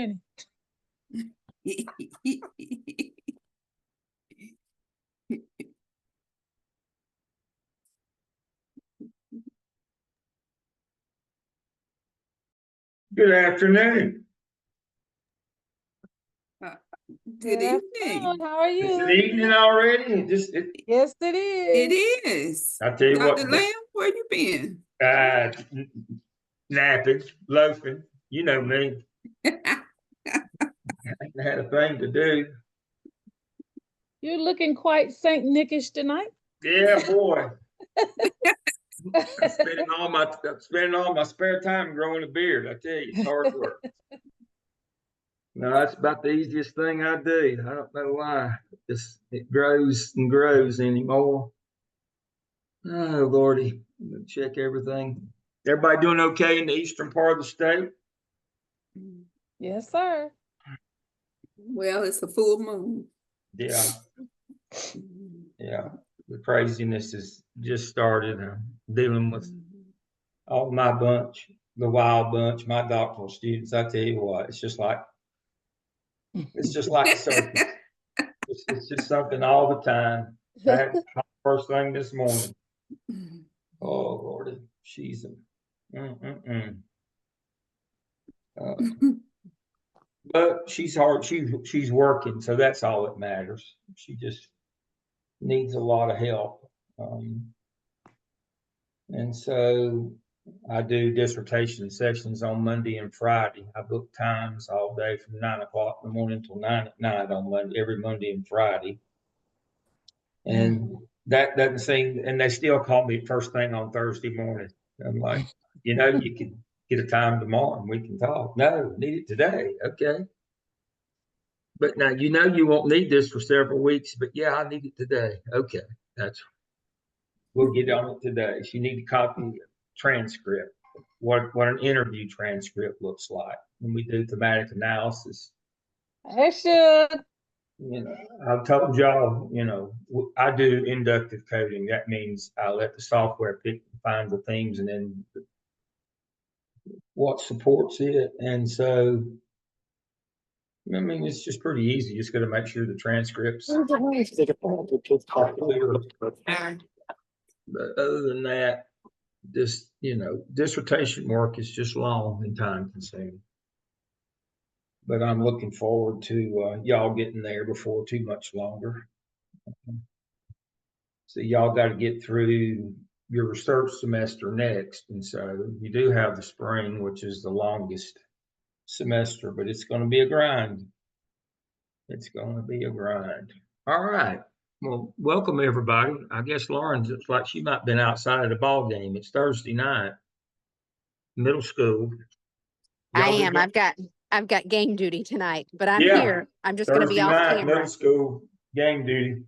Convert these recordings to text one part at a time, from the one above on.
training. Good afternoon. Good evening. How are you? Is it evening already? Yes, it is. It is. I tell you Dr. what, Lamb, where you been? napping, loafing. You know me. I had a thing to do. You're looking quite Saint Nickish tonight. Yeah, boy. I'm spending all my spare time growing a beard. I tell you, it's hard work. No, that's about the easiest thing I do. I don't know why. It grows and grows anymore. Oh, Lordy. I'm gonna check everything. Everybody doing okay in the eastern part of the state? Yes, sir. Well, it's a full moon. Yeah. Yeah. The craziness has just started. I'm dealing with all my bunch, the wild bunch, my doctoral students. I tell you what, it's just like a circus. It's just something all the time. That first thing this morning. Oh, Lordy, she's but she's hard. She's working, so that's all that matters. She just needs a lot of help, and so I do dissertation sessions on Monday and Friday. I book times all day from 9 o'clock in the morning till 9 at night on every Monday and Friday, and that doesn't seem. And they still call me first thing on Thursday morning. I'm like, you can get a time tomorrow and we can talk. No, need it today. Okay. But now, you won't need this for several weeks, but yeah, I need it today. Okay. We'll get on it today. So you need to copy a transcript, what an interview transcript looks like when we do thematic analysis. I should. I've told y'all, I do inductive coding. That means I let the software find the themes and then what supports it. And so, it's just pretty easy. Just got to make sure the transcripts are clear. But other than that, dissertation work is just long and time consuming. But I'm looking forward to y'all getting there before too much longer. So y'all got to get through your research semester next. And so you do have the spring, which is the longest semester, but it's going to be a grind. It's going to be a grind. All right. Well, welcome everybody. I guess Lauren looks like she might have been outside of the ball game. It's Thursday night, middle school. I am. I've got game duty tonight, but I'm here. I'm just going to be off camera. Middle school game duty.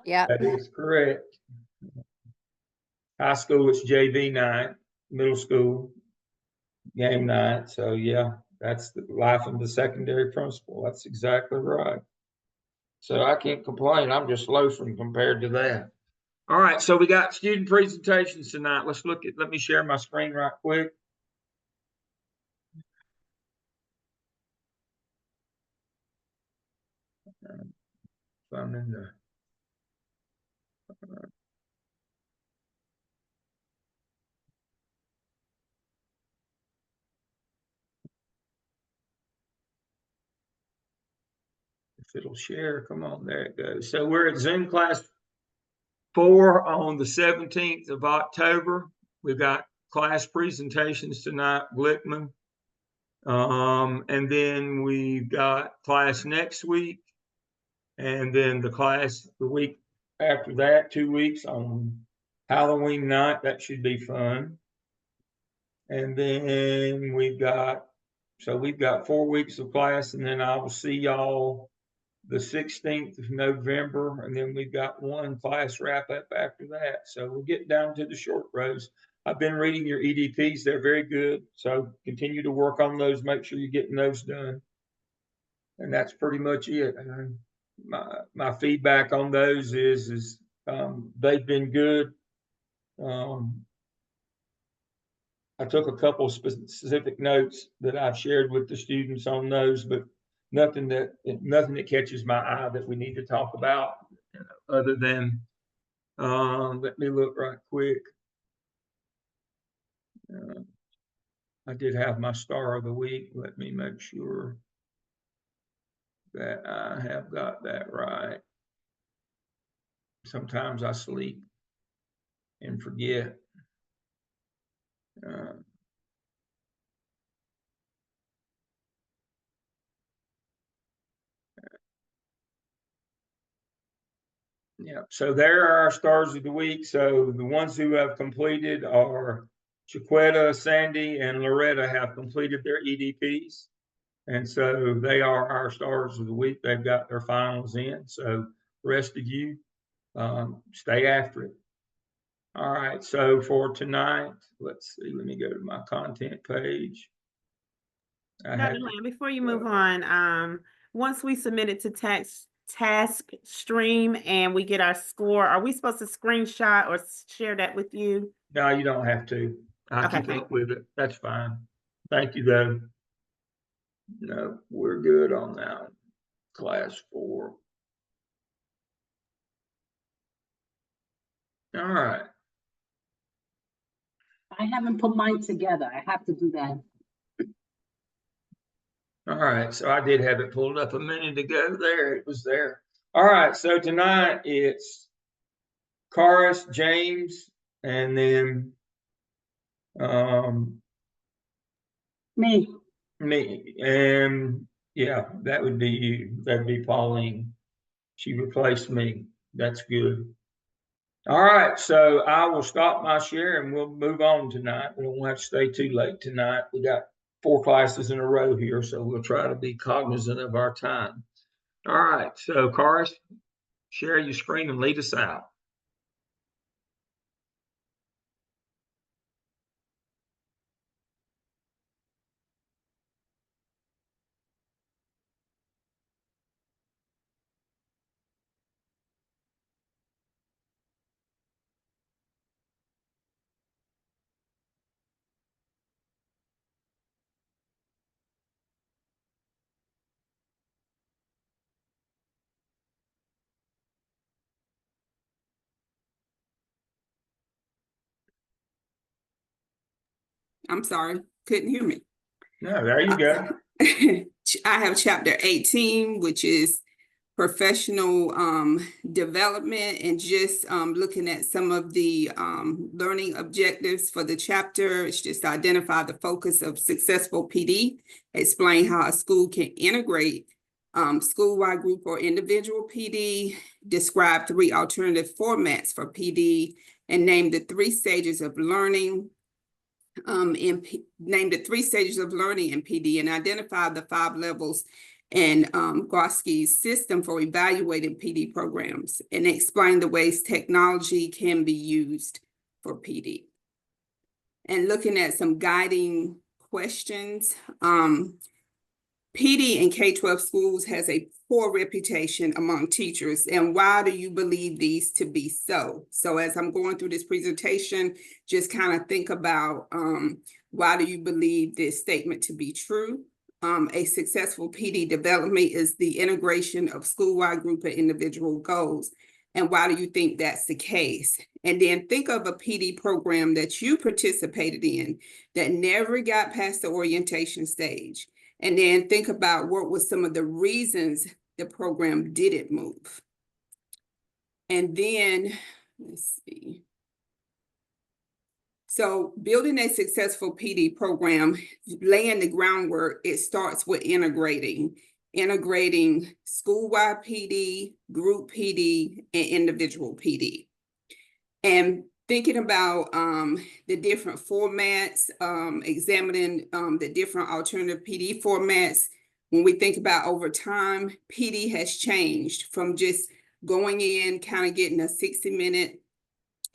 Yeah, that is correct. High school it's JV night. Middle school game night. So yeah, that's the life of the secondary principal. That's exactly right. So I can't complain. I'm just loafing compared to that. All right, so we got student presentations tonight. Let me share my screen right quick. So I'm in the if it'll share, come on, there it goes. So we're at Zoom class 4 on the 17th of October. We've got class presentations tonight, Glickman. And then we've got class next week. And then the class the week after that, 2 weeks on Halloween night. That should be fun. And then we've got 4 weeks of class, and then I will see y'all the 16th of November, and then we've got one class wrap up after that. So we'll get down to the short rows. I've been reading your EDPs. They're very good. So continue to work on those. Make sure you're getting those done. And that's pretty much it. My feedback on those is they've been good. I took a couple of specific notes that I've shared with the students on those, but nothing that catches my eye that we need to talk about, other than, let me look right quick. I did have my star of the week. Let me make sure that I have got that right. Sometimes I sleep and forget. Yeah, so there are our stars of the week. So the ones who have completed are Chiquetta, Sandy, and Loretta have completed their EDPs. And so they are our stars of the week. They've got their finals in. So the rest of you, stay after it. All right, so for tonight, let's see, let me go to my content page. Dr. Lamb, before you move on, once we submit it to task stream and we get our score, are we supposed to screenshot or share that with you? No, you don't have to. I Okay, keep up with it. That's fine. Thank you, though. No, we're good on that. Class 4. All right. I haven't put mine together. I have to do that. All right, so I did have it pulled up a minute ago. There, it was there. All right, so tonight it's Karis, James, and then Me. me. And yeah, that would be you. That'd be Pauline. She replaced me. That's good. All right, so I will stop my share and we'll move on tonight. We don't have to stay too late tonight. We got 4 classes in a row here, so we'll try to be cognizant of our time. All right, so Karis, share your screen and lead us out. I'm sorry, couldn't hear me. No, there you go. I have chapter 18, which is professional development, and just looking at some of the learning objectives for the chapter. It's just identify the focus of successful PD, explain how a school can integrate school-wide group or individual PD, describe 3 alternative formats for PD, and name the 3 stages of learning. Name the 3 stages of learning in PD, and identify the 5 levels in Gorski's system for evaluating PD programs, and explain the ways technology can be used for PD. And looking at some guiding questions, PD in K-12 schools has a poor reputation among teachers, and why do you believe these to be so? So as I'm going through this presentation, just kind of think about why do you believe this statement to be true? A successful PD development is the integration of school-wide group and individual goals. And why do you think that's the case? And then think of a PD program that you participated in that never got past the orientation stage. And then think about what was some of the reasons the program didn't move. And then, let's see. So building a successful PD program, laying the groundwork, it starts with integrating school-wide PD, group PD, and individual PD. And thinking about the different formats, examining the different alternative PD formats. When we think about over time, PD has changed from just going in, kind of getting a 60-minute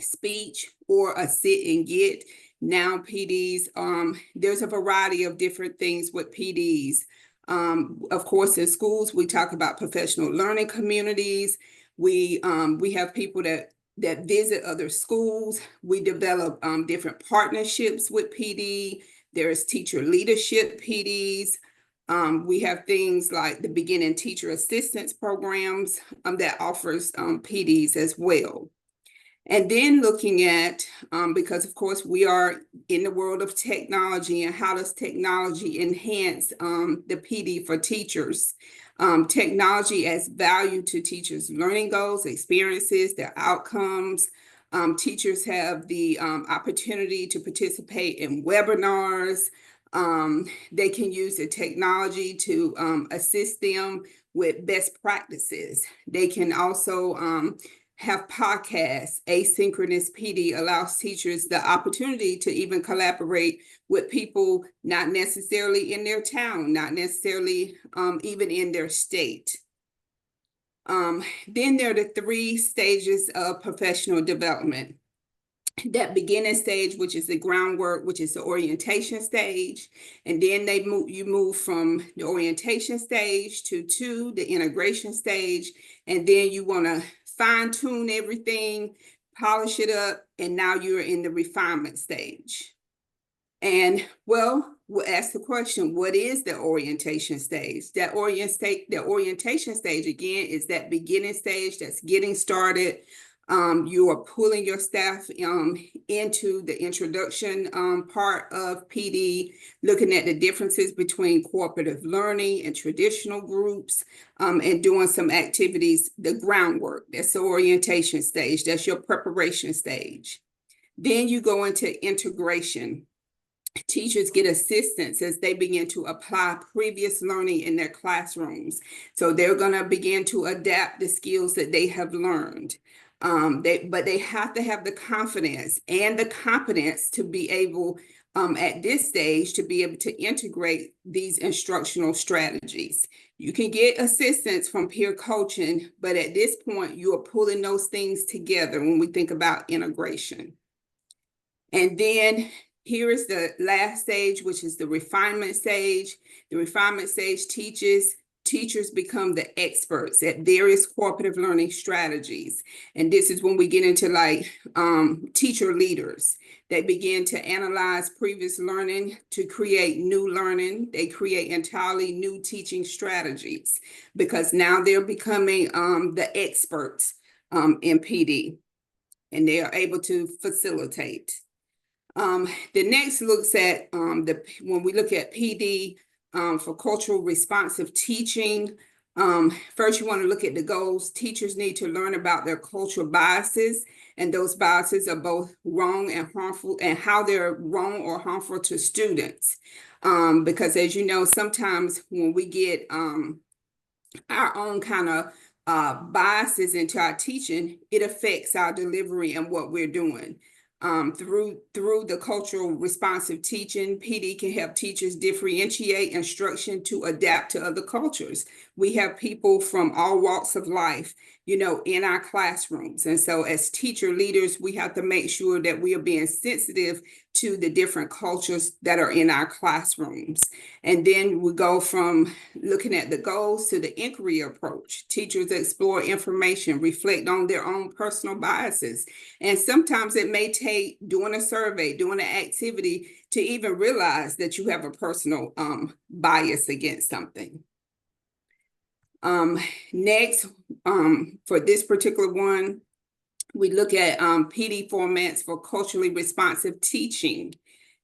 speech or a sit and get. Now PDs, there's a variety of different things with PDs. Of course, in schools, we talk about professional learning communities. We have people that that visit other schools. We develop different partnerships with PD. There's teacher leadership PDs. We have things like the beginning teacher assistance programs that offers PDs as well. And then looking at, because of course we are in the world of technology, and how does technology enhance the PD for teachers? Technology adds value to teachers' learning goals, experiences, their outcomes. Teachers have the opportunity to participate in webinars. They can use the technology to assist them with best practices. They can also have podcasts. Asynchronous PD allows teachers the opportunity to even collaborate with people not necessarily in their town, not necessarily even in their state. Then there are the 3 stages of professional development. That beginning stage, which is the groundwork, which is the orientation stage. And then you move from the orientation stage to the integration stage. And then you want to fine tune everything, polish it up, and now you're in the refinement stage. And well, we'll ask the question, what is the orientation stage? The orientation stage, again, is that beginning stage that's getting started. You are pulling your staff into the introduction part of PD, looking at the differences between cooperative learning and traditional groups, and doing some activities, the groundwork. That's the orientation stage. That's your preparation stage. Then you go into integration. Teachers get assistance as they begin to apply previous learning in their classrooms. So they're going to begin to adapt the skills that they have learned. But they have to have the confidence and the competence to be able, at this stage, to be able to integrate these instructional strategies. You can get assistance from peer coaching, but at this point, you are pulling those things together when we think about integration. And then here is the last stage, which is the refinement stage. The refinement stage teachers become the experts at various cooperative learning strategies. And this is when we get into like teacher leaders. They begin to analyze previous learning to create new learning. They create entirely new teaching strategies because now they're becoming the experts in PD, and they are able to facilitate. The next looks at when we look at PD for cultural responsive teaching. First, you want to look at the goals. Teachers need to learn about their cultural biases, and those biases are both wrong and harmful, and how they're wrong or harmful to students. Because as you know, sometimes when we get our own kind of biases into our teaching, it affects our delivery and what we're doing. Through the cultural responsive teaching, PD can help teachers differentiate instruction to adapt to other cultures. We have people from all walks of life, in our classrooms. And so as teacher leaders, we have to make sure that we are being sensitive to the different cultures that are in our classrooms. And then we go from looking at the goals to the inquiry approach. Teachers explore information, reflect on their own personal biases. And sometimes it may take doing a survey, doing an activity to even realize that you have a personal bias against something. Next, for this particular one, we look at PD formats for culturally responsive teaching.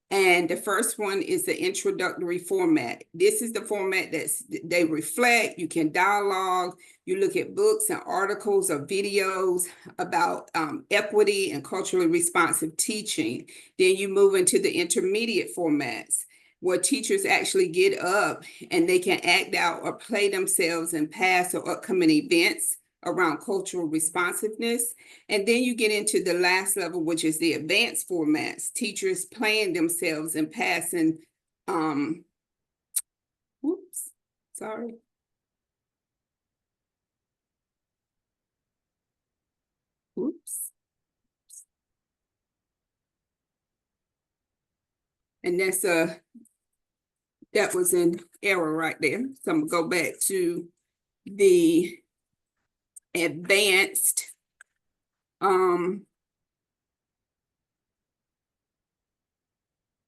And the first one is the introductory format. This is the format that they reflect. You can dialogue. You look at books and articles or videos about equity and culturally responsive teaching. Then you move into the intermediate formats, where teachers actually get up and they can act out or play themselves in past or upcoming events around cultural responsiveness. And then you get into the last level, which is the advanced formats, teachers playing themselves and passing, And that was an error right there. So I'm gonna go back to the advanced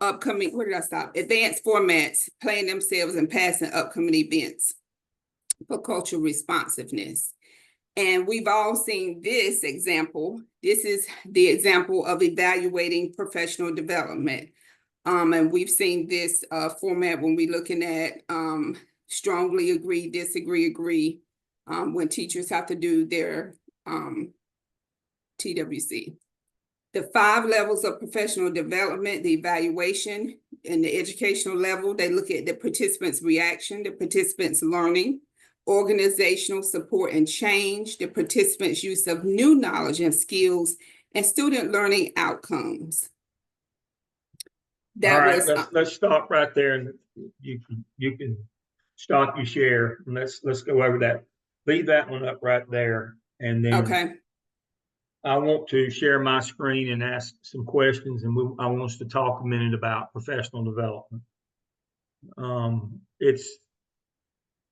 Upcoming, where did I stop? Advanced formats, playing themselves and passing upcoming events for cultural responsiveness. And we've all seen this example. This is the example of evaluating professional development. And we've seen this format when we're looking at strongly agree, disagree, agree, when teachers have to do their TWC. The 5 levels of professional development, the evaluation and the educational level, they look at the participants' reaction, the participants' learning, organizational support and change, the participants' use of new knowledge and skills, and student learning outcomes. All right, let's stop right there, and you can stop your share, and let's go over that. Leave that one up right there, and then okay. I want to share my screen and ask some questions, and I want us to talk a minute about professional development. It's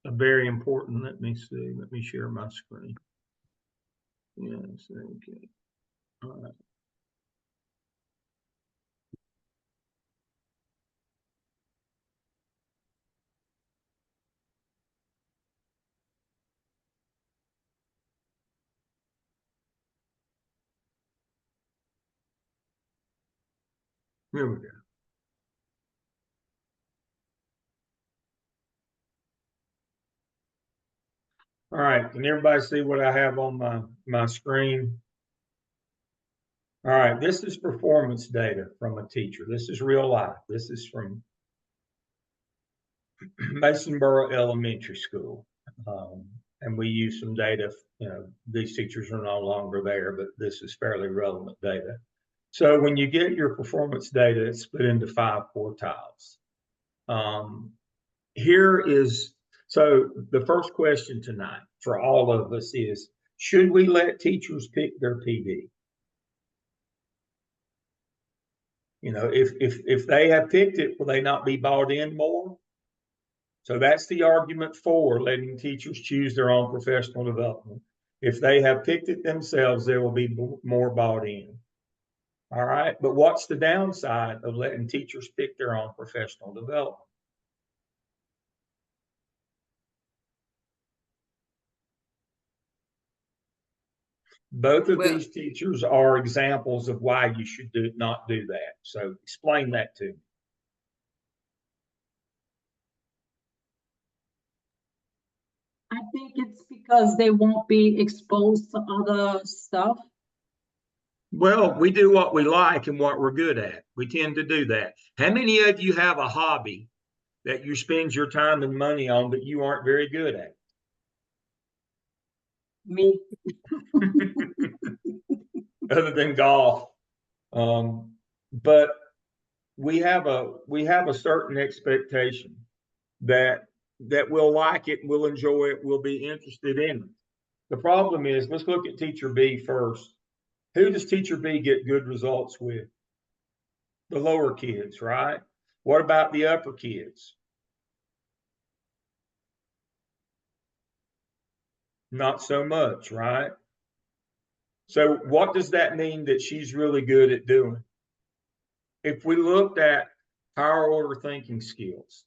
a very important. Let me see. Let me share my screen. Yes. Okay. All right. Here we go. All right, can everybody see what I have on my screen? All right, this is performance data from a teacher. This is real life. This is from Masonboro Elementary School. And we use some data, these teachers are no longer there, but this is fairly relevant data. So when you get your performance data, it's split into 5 quartiles. So the first question tonight for all of us is, should we let teachers pick their PD? If they have picked it, will they not be bought in more? So that's the argument for letting teachers choose their own professional development. If they have picked it themselves, there will be more bought in. All right, but what's the downside of letting teachers pick their own professional development? Both of these teachers are examples of why you should not do that. So explain that to me. I think it's because they won't be exposed to other stuff. Well, we do what we like and what we're good at. We tend to do that. How many of you have a hobby that you spend your time and money on that you aren't very good at? Me. Other than golf. But we have a certain expectation that we'll like it, we'll enjoy it, we'll be interested in it. The problem is, let's look at teacher B first. Who does teacher B get good results with? The lower kids, right? What about the upper kids? Not so much, right? So what does that mean that she's really good at doing? If we looked at higher order thinking skills,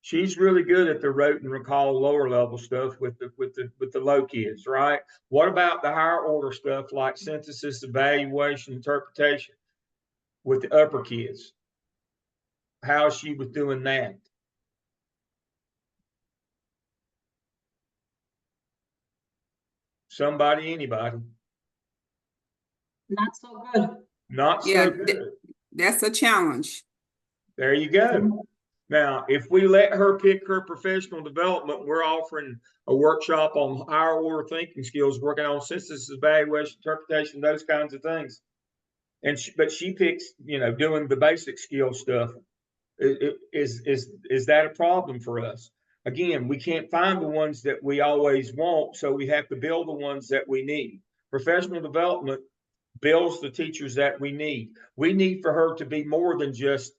she's really good at the rote and recall lower level stuff with the low kids, right? What about the higher order stuff like synthesis, evaluation, interpretation with the upper kids? How is she with doing that? Somebody, anybody? Not so good. Not so good. That's a challenge. There you go. Now, if we let her pick her professional development, we're offering a workshop on higher order thinking skills, working on synthesis, evaluation, interpretation, those kinds of things. But she picks, doing the basic skill stuff. Is that a problem for us? Again, we can't find the ones that we always want, so we have to build the ones that we need. Professional development builds the teachers that we need. We need for her to be more than just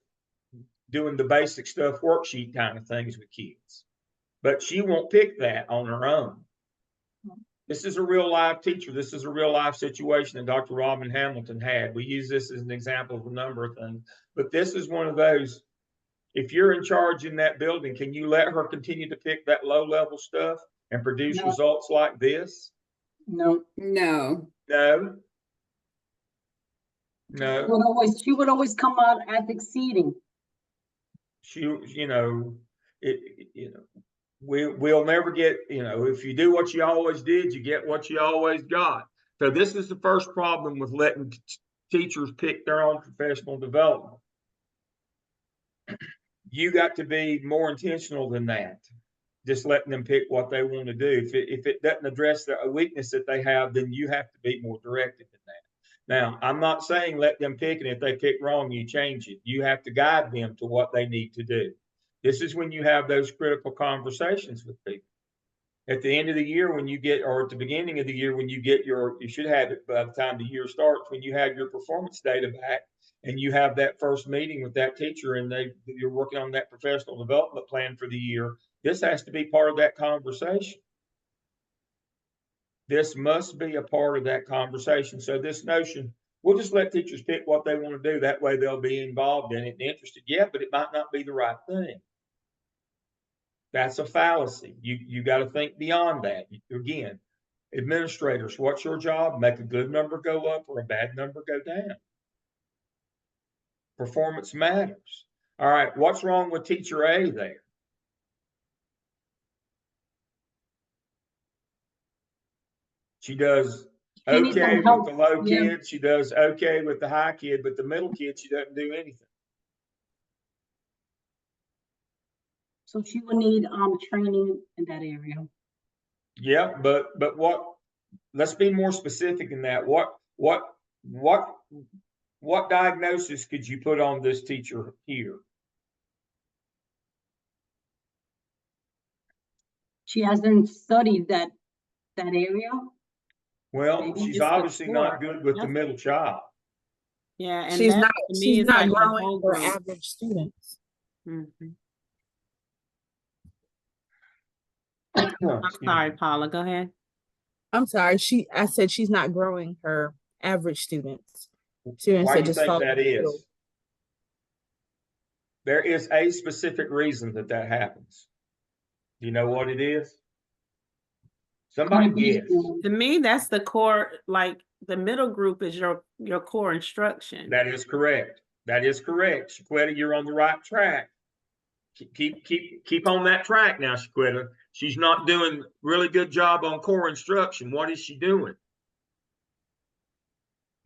doing the basic stuff, worksheet kind of things with kids. But she won't pick that on her own. This is a real live teacher. This is a real life situation that Dr. Robin Hamilton had. We use this as an example of a number of things, but this is one of those. If you're in charge in that building, can you let her continue to pick that low level stuff and produce No. results like this? No. No. No. No. She would always come out as exceeding. You know, we'll never get, if you do what you always did, you get what you always got. So this is the first problem with letting teachers pick their own professional development. You got to be more intentional than that. Just letting them pick what they want to do. If it doesn't address a weakness that they have, then you have to be more directed than that. Now, I'm not saying let them pick, and if they pick wrong, you change it. You have to guide them to what they need to do. This is when you have those critical conversations with people. At the end of the year, when you get, or at the beginning of the year, when you get you should have it by the time the year starts, when you have your performance data back and you have that first meeting with that teacher and you're working on that professional development plan for the year, this has to be part of that conversation. This must be a part of that conversation. So this notion, we'll just let teachers pick what they want to do. That way they'll be involved in it and interested. Yeah, but it might not be the right thing. That's a fallacy. You got to think beyond that. Again, administrators, what's your job? Make a good number go up or a bad number go down. Performance matters. All right, what's wrong with teacher A there? She does okay with the low kid. She does okay with the high kid, but the middle kid, she doesn't do anything. So she would need training in that area. Yeah, but what? Let's be more specific in that. What diagnosis could you put on this teacher here? She hasn't studied that area. Well, Maybe she's just obviously not before. good with the middle child. Yeah, and She's that, not, to me, she's is not like the growing whole for group. average students. Mhm. Excuse I'm sorry, me. Paula, go ahead. I'm sorry, I said she's not growing her average students. Students Why that do you just think fall that in the middle. is? There is a specific reason that happens. Do you know what it is? Somebody guess. To me, that's the core, like the middle group is your core instruction. That is correct. That is correct. Shaquetta, you're on the right track. Keep on that track now, Shaquetta. She's not doing really good job on core instruction. What is she doing?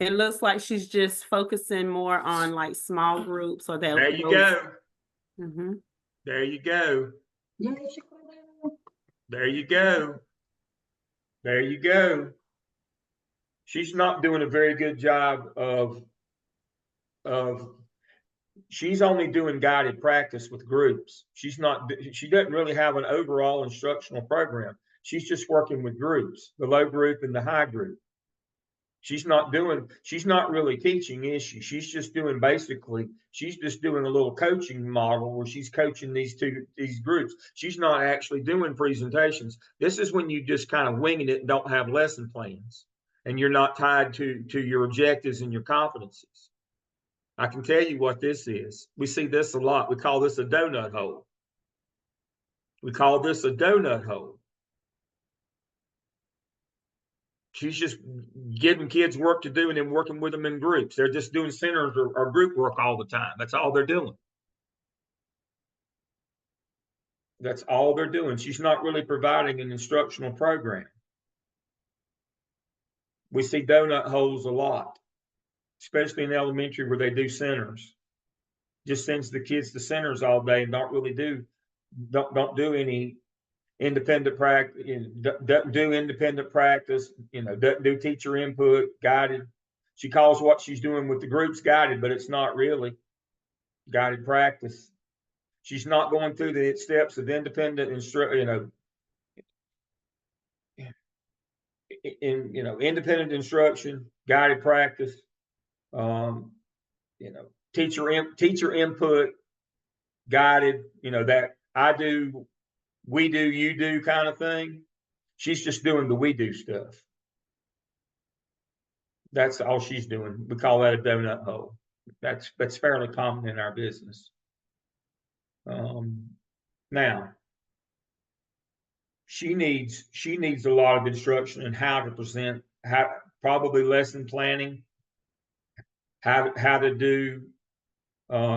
It looks like she's just focusing more on like small groups or that. There you go. Mm-hmm. There you go. Yeah, There you go. There you go. She's not doing a very good job of she's only doing guided practice with groups. She doesn't really have an overall instructional program. She's just working with groups, the low group and the high group. She's not really teaching, is she? She's just doing a little coaching model where she's coaching these groups. She's not actually doing presentations. This is when you just kind of winging it and don't have lesson plans and you're not tied to your objectives and your competencies. I can tell you what this is. We see this a lot. We call this a donut hole. She's just giving kids work to do and then working with them in groups. They're just doing centers or group work all the time. That's all they're doing. That's all they're doing. She's not really providing an instructional program. We see donut holes a lot, especially in elementary where they do centers. Just sends the kids to centers all day and don't do any independent practice, doesn't do independent practice, doesn't do teacher input, guided. She calls what she's doing with the groups guided, but it's not really guided practice. She's not going through the steps of independent independent instruction, guided practice, teacher input, guided, that I do, we do, you do kind of thing. She's just doing the we do stuff. That's all she's doing. We call that a donut hole. That's fairly common in our business. Now, she needs a lot of instruction in how to present, probably lesson planning, how to do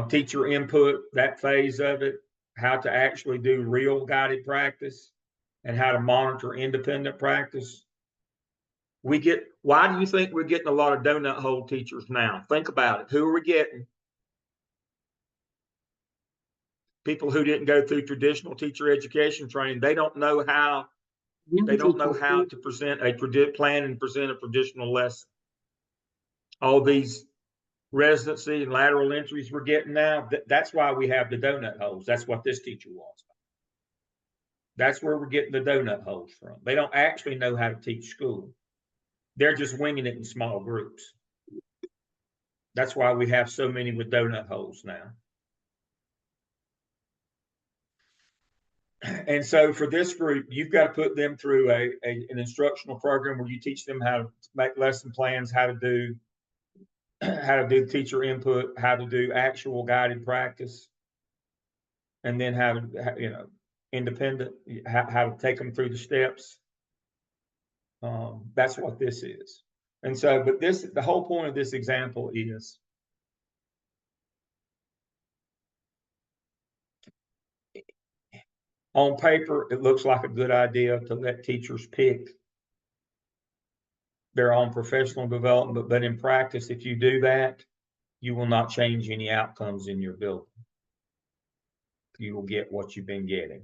teacher input, that phase of it, how to actually do real guided practice, and how to monitor independent practice. Why do you think we're getting a lot of donut hole teachers now? Think about it. Who are we getting? People who didn't go through traditional teacher education training. They don't know how to present a plan and present a traditional lesson. All these residency and lateral entries we're getting now, that's why we have the donut holes. That's what this teacher was. That's where we're getting the donut holes from. They don't actually know how to teach school. They're just winging it in small groups. That's why we have so many with donut holes now. And so for this group, you've got to put them through an instructional program where you teach them how to make lesson plans, how to do teacher input, how to do actual guided practice, and then how to, independent, how to take them through the steps. That's what this is. And so, but the whole point of this example is on paper, it looks like a good idea to let teachers pick their own professional development, but in practice, if you do that, you will not change any outcomes in your building. You will get what you've been getting,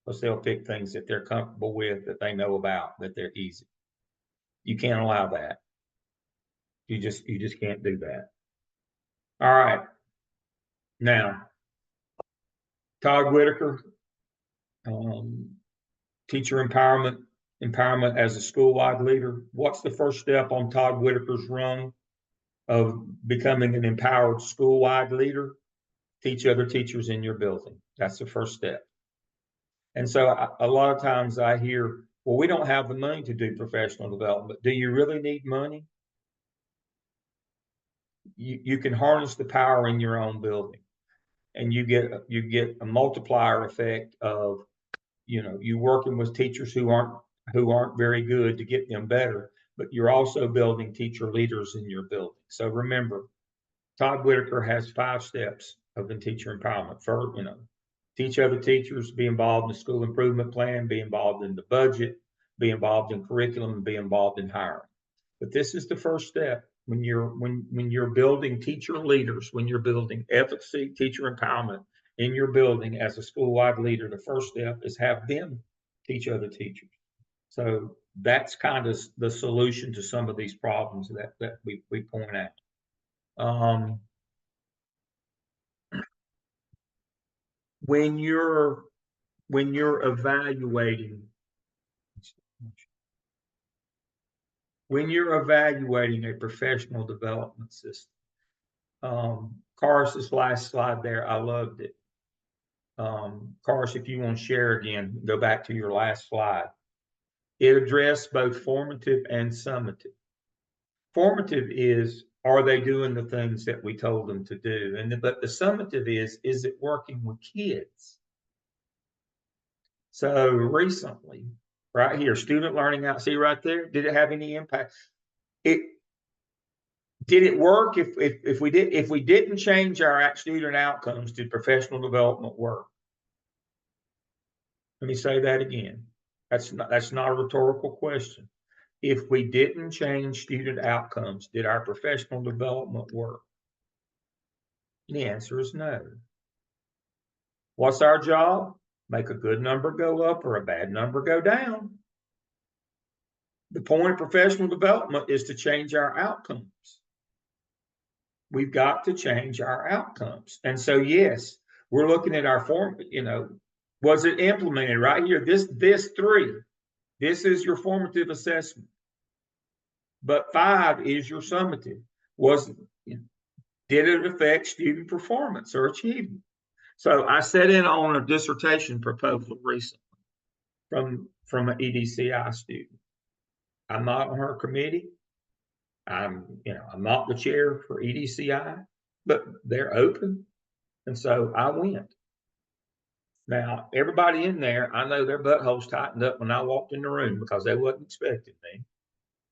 because they'll pick things that they're comfortable with, that they know about, that they're easy. You can't allow that. You just can't do that. All right. Now, Todd Whitaker, teacher empowerment as a school-wide leader. What's the first step on Todd Whitaker's rung of becoming an empowered school-wide leader? Teach other teachers in your building. That's the first step. And so a lot of times I hear, well, we don't have the money to do professional development. Do you really need money? You can harness the power in your own building, and you get a multiplier effect of, you working with teachers who aren't very good to get them better, but you're also building teacher leaders in your building. So remember, Todd Whitaker has 5 steps of the teacher empowerment. First, teach other teachers, be involved in the school improvement plan, be involved in the budget, be involved in curriculum, and be involved in hiring. But this is the first step. When you're building teacher leaders, when you're building efficacy, teacher empowerment in your building as a school-wide leader, the first step is have them teach other teachers. So that's kind of the solution to some of these problems that we point out. When you're evaluating a professional development system, Kars's last slide there, I loved it. Kars, if you want to share again, go back to your last slide. It addressed both formative and summative. Formative is, are they doing the things that we told them to do? But the summative is it working with kids? So recently, right here, student learning out, see right there, did it have any impact? Did it work if we didn't change our student outcomes? Did professional development work? Let me say that again. That's not a rhetorical question. If we didn't change student outcomes, did our professional development work? The answer is no. What's our job? Make a good number go up or a bad number go down. The point of professional development is to change our outcomes. We've got to change our outcomes. And so, yes, we're looking at our form, was it implemented right here? This 3, this is your formative assessment. But 5 is your summative. Did it affect student performance or achievement? So I sat in on a dissertation proposal recently. from an EDCI student. I'm not on her committee. I'm not the chair for EDCI, but they're open. And so I went. Now, everybody in there, I know their buttholes tightened up when I walked in the room because they wasn't expecting me.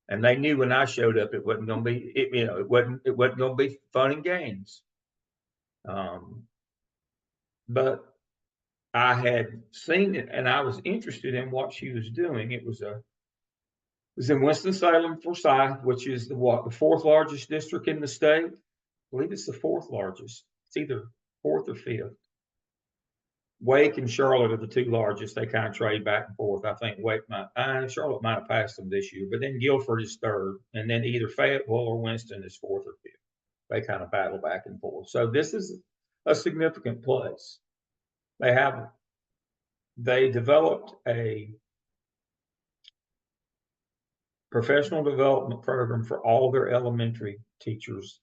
And they knew when I showed up, it wasn't going to be, it wasn't going to be fun and games. But I had seen it and I was interested in what she was doing. It was in Winston-Salem, Forsyth, which is the fourth largest district in the state. I believe it's the fourth largest. It's either fourth or fifth. Wake and Charlotte are the two largest. They kind of trade back and forth. I think Charlotte might have passed them this year, but then Guilford is third, and then either Fayetteville or Winston is fourth or fifth. They kind of battle back and forth. So this is a significant place. They developed a professional development program for all their elementary teachers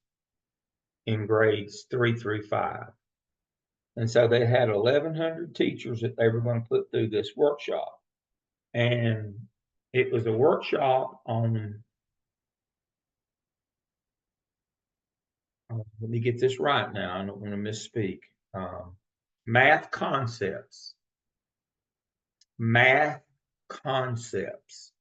in grades 3 through 5. And so they had 1,100 teachers that they were going to put through this workshop. And it was a workshop on, let me get this right now, I don't want to misspeak, math concepts. Math concepts.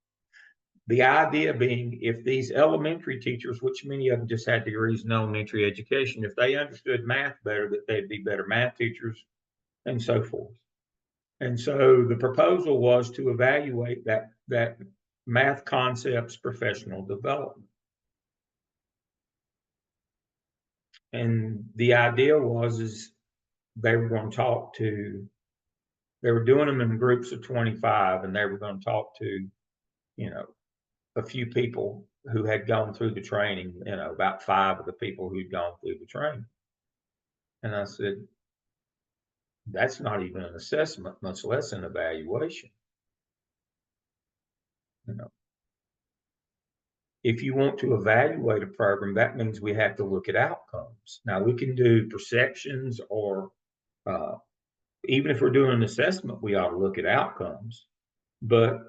The idea being, if these elementary teachers, which many of them just had degrees in elementary education, if they understood math better, that they'd be better math teachers and so forth. And so the proposal was to evaluate that math concepts professional development. And the idea is they were going to talk to, they were doing them in groups of 25, and they were going to talk to, a few people who had gone through the training, about 5 of the people who'd gone through the training. And I said, that's not even an assessment, much less an evaluation. If you want to evaluate a program, that means we have to look at outcomes. Now, we can do perceptions, or even if we're doing an assessment, we ought to look at outcomes. But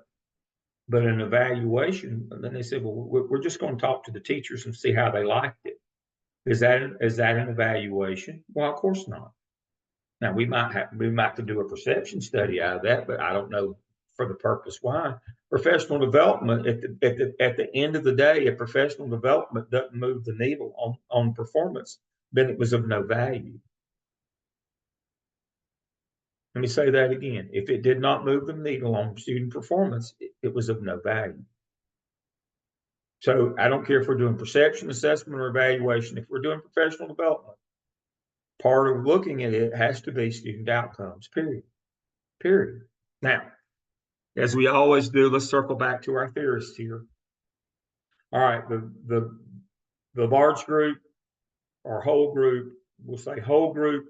an evaluation, and then they said, well, we're just going to talk to the teachers and see how they liked it. Is that an evaluation? Well, of course not. Now, we might have to do a perception study out of that, but I don't know for the purpose why. Professional development, at the end of the day, if professional development doesn't move the needle on performance, then it was of no value. Let me say that again. If it did not move the needle on student performance, it was of no value. So I don't care if we're doing perception, assessment, or evaluation. If we're doing professional development, part of looking at it has to be student outcomes, period. Now, as we always do, let's circle back to our theorists here. All right, the large group or whole group, we'll say whole group,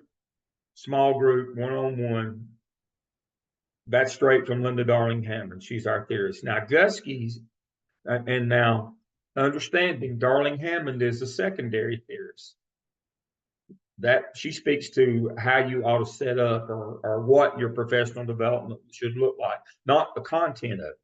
small group, one-on-one. That's straight from Linda Darling Hammond. She's our theorist. Now, Guskey's, and now understanding Darling Hammond is a secondary theorist. That she speaks to how you ought to set up or what your professional development should look like, not the content of it.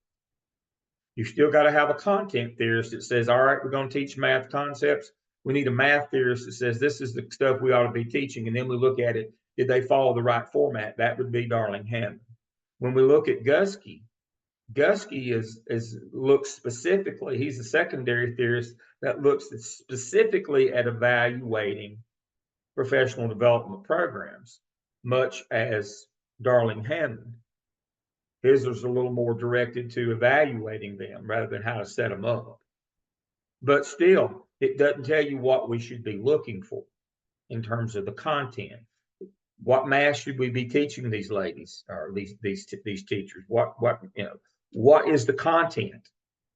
You still got to have a content theorist that says, all right, we're going to teach math concepts. We need a math theorist that says, this is the stuff we ought to be teaching. And then we look at it. Did they follow the right format? That would be Darling Hammond. When we look at Guskey looks specifically, he's a secondary theorist that looks specifically at evaluating professional development programs, much as Darling Hammond. His is a little more directed to evaluating them rather than how to set them up. But still, it doesn't tell you what we should be looking for in terms of the content. What math should we be teaching these ladies or these teachers? What is the content?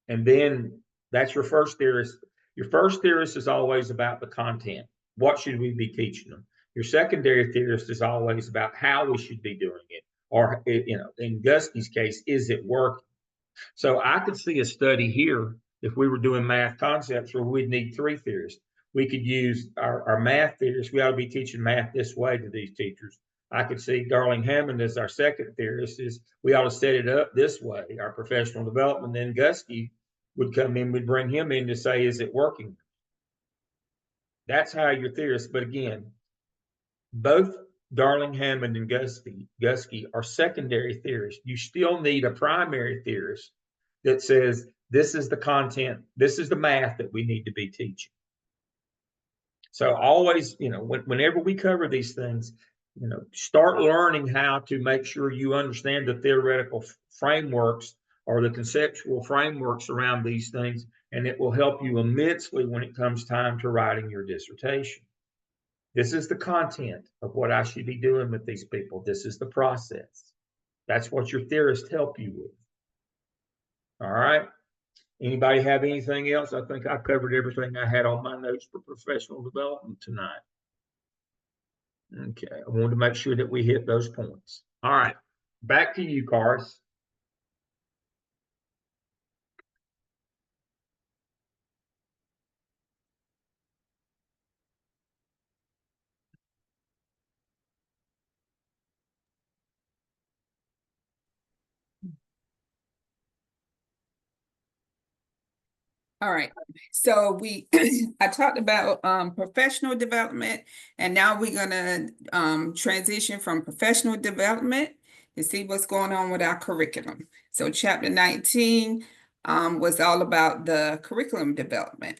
And then that's your first theorist. Your first theorist is always about the content. What should we be teaching them? Your secondary theorist is always about how we should be doing it. Or, in Guskey's case, is it working? So I could see a study here, if we were doing math concepts, where we'd need 3 theorists. We could use our math theorists. We ought to be teaching math this way to these teachers. I could see Darling Hammond as our second theorist, is we ought to set it up this way, our professional development. Then Gusky would come in, we'd bring him in to say, is it working? That's how your theorists, but again, both Darling Hammond and Gusky are secondary theorists. You still need a primary theorist that says, this is the content, this is the math that we need to be teaching. So always, whenever we cover these things, start learning how to make sure you understand the theoretical frameworks or the conceptual frameworks around these things, and it will help you immensely when it comes time to writing your dissertation. This is the content of what I should be doing with these people. This is the process. That's what your theorists help you with. All right. Anybody have anything else? I think I covered everything I had on my notes for professional development tonight. Okay, I wanted to make sure that we hit those points. All right, back to you, Cars. All right, so I talked about professional development, and now we're gonna transition from professional development to see what's going on with our curriculum. So chapter 19 was all about the curriculum development.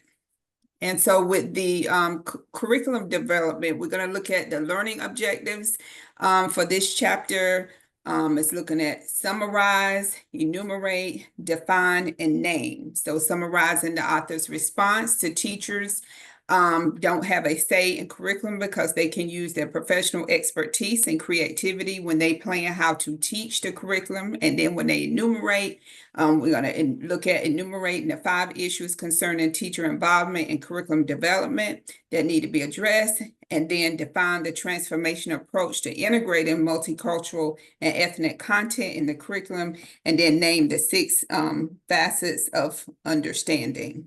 And so with the curriculum development, we're going to look at the learning objectives for this chapter. It's looking at summarize, enumerate, define, and name. So summarizing the author's response to teachers don't have a say in curriculum because they can use their professional expertise and creativity when they plan how to teach the curriculum. And then when they enumerate, we're going to look at enumerating the 5 issues concerning teacher involvement in curriculum development that need to be addressed, and then define the transformation approach to integrating multicultural and ethnic content in the curriculum, and then name the 6 facets of understanding.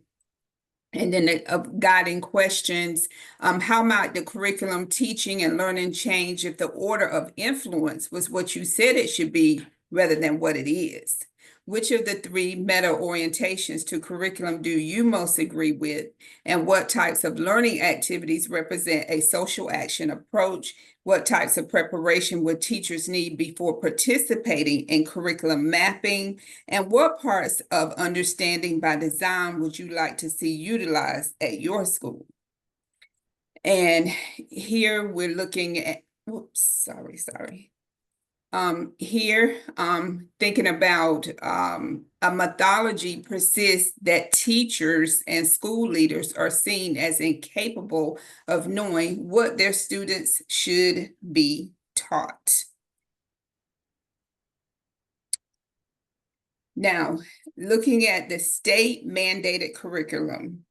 And then the guiding questions, how might the curriculum teaching and learning change if the order of influence was what you said it should be rather than what it is? Which of the 3 meta orientations to curriculum do you most agree with? And what types of learning activities represent a social action approach? What types of preparation would teachers need before participating in curriculum mapping? And what parts of understanding by design would you like to see utilized at your school? And here we're looking at, thinking about a methodology persists that teachers and school leaders are seen as incapable of knowing what their students should be taught. Now, looking at the state mandated curriculum.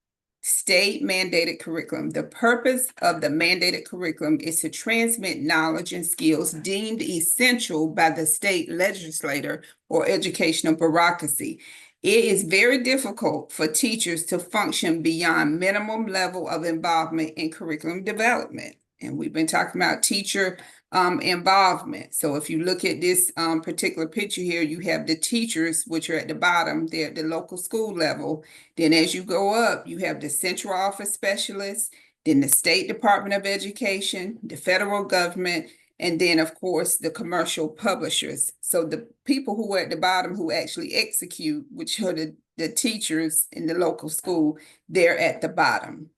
The purpose of the mandated curriculum is to transmit knowledge and skills deemed essential by the state legislator or educational bureaucracy. It is very difficult for teachers to function beyond minimum level of involvement in curriculum development. And we've been talking about teacher involvement. So if you look at this particular picture here, you have the teachers, which are at the bottom, they're at the local school level. Then as you go up, you have the central office specialists, then the State Department of Education, the federal government, and then of course the commercial publishers. So the people who are at the bottom who actually execute, which are the teachers in the local school, they're at the bottom.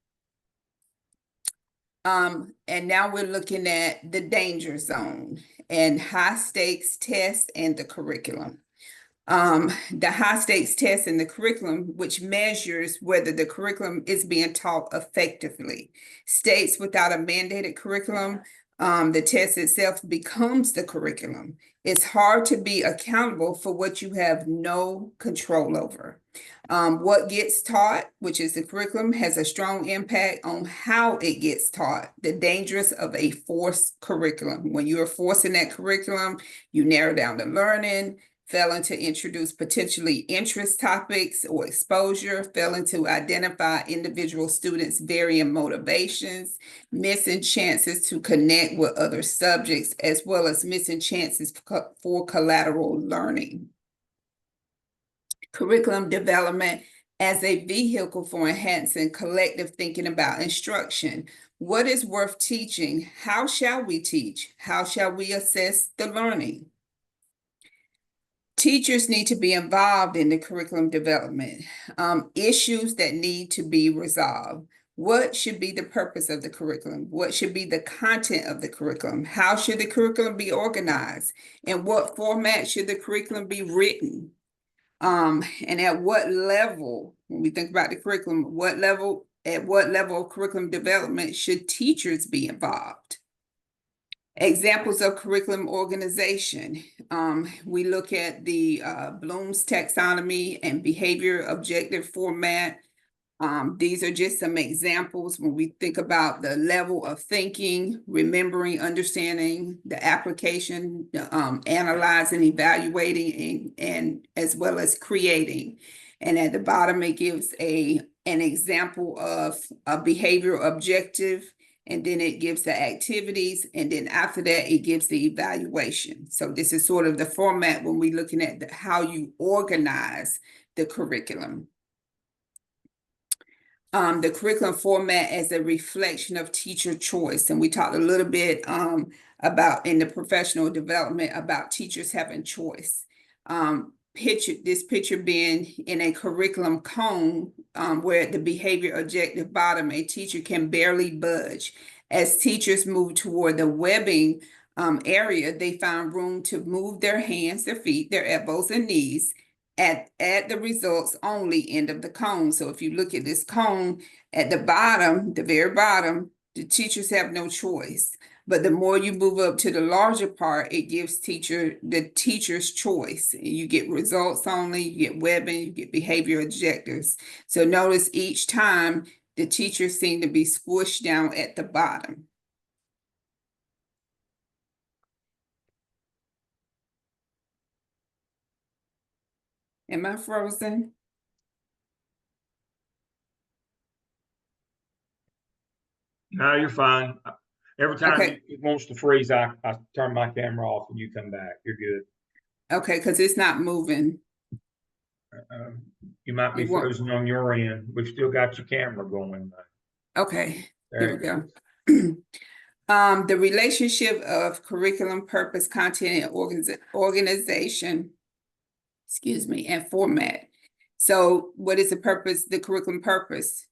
And now we're looking at the danger zone and high stakes tests and the curriculum. The high stakes test in the curriculum, which measures whether the curriculum is being taught effectively. States without a mandated curriculum, the test itself becomes the curriculum. It's hard to be accountable for what you have no control over. What gets taught, which is the curriculum, has a strong impact on how it gets taught. The dangers of a forced curriculum. When you're forcing that curriculum, you narrow down the learning, failing to introduce potentially interest topics or exposure, failing to identify individual students' varying motivations, missing chances to connect with other subjects, as well as missing chances for collateral learning. Curriculum development as a vehicle for enhancing collective thinking about instruction. What is worth teaching? How shall we teach? How shall we assess the learning? Teachers need to be involved in the curriculum development. Issues that need to be resolved. What should be the purpose of the curriculum? What should be the content of the curriculum? How should the curriculum be organized? In what format should the curriculum be written? And at what level, when we think about the curriculum, at what level of curriculum development should teachers be involved? Examples of curriculum organization. We look at the Bloom's taxonomy and behavior objective format. These are just some examples when we think about the level of thinking, remembering, understanding, the application, analyzing, evaluating, and as well as creating. And at the bottom, it gives an example of a behavior objective, and then it gives the activities, and then after that, it gives the evaluation. So this is sort of the format when we're looking at how you organize the curriculum. The curriculum format as a reflection of teacher choice. And we talked a little bit about in the professional development about teachers having choice. This picture being in a curriculum cone where at the behavior objective bottom, a teacher can barely budge. As teachers move toward the webbing area, they find room to move their hands, their feet, their elbows and knees at the results only end of the cone. So if you look at this cone at the bottom, the very bottom, the teachers have no choice. But the more you move up to the larger part, it gives the teacher's choice. You get results only, you get webbing, you get behavior objectives. So notice each time the teachers seem to be squished down at the bottom. Am I frozen? No, you're fine. Every time Okay. it wants to freeze, I turn my camera off and you come back. You're good. Okay, because it's not moving. You might be frozen on your end. We've still got your camera going. Okay, There here we go. The relationship of curriculum, purpose, content, and organization, and format. So what is the purpose, the curriculum purpose?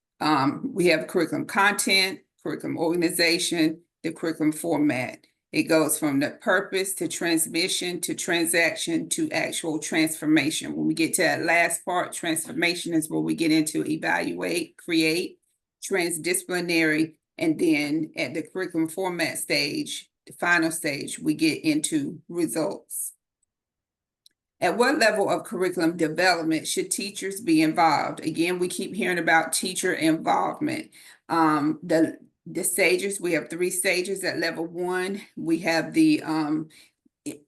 We have curriculum content, curriculum organization, the curriculum format. It goes from the purpose to transmission to transaction to actual transformation. When we get to that last part, transformation is where we get into evaluate, create, transdisciplinary, and then at the curriculum format stage, the final stage, we get into results. At what level of curriculum development should teachers be involved? Again, we keep hearing about teacher involvement. The stages, we have 3 stages at level 1. We have the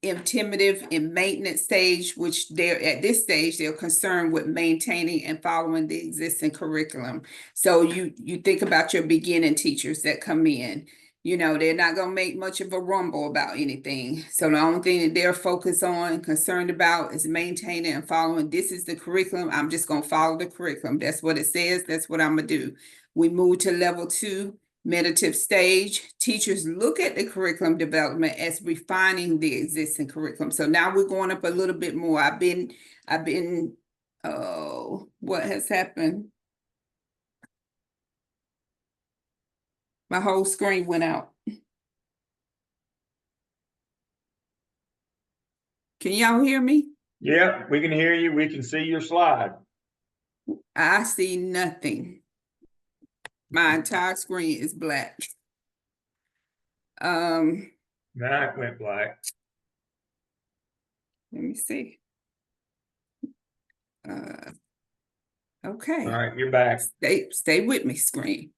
implementive and maintenance stage, which at this stage, they're concerned with maintaining and following the existing curriculum. So you think about your beginning teachers that come in. You know, they're not going to make much of a rumble about anything. So the only thing that they're focused on, concerned about is maintaining and following. This is the curriculum. I'm just going to follow the curriculum. That's what it says. That's what I'm going to do. We move to level 2, meditative stage. Teachers look at the curriculum development as refining the existing curriculum. So now we're going up a little bit more. What has happened? My whole screen went out. Can y'all hear me? Yeah, we can hear you. We can see your slide. I see nothing. My entire screen is black. Now it went black. Let me see. Okay. All right, you're back. Stay with me, screen.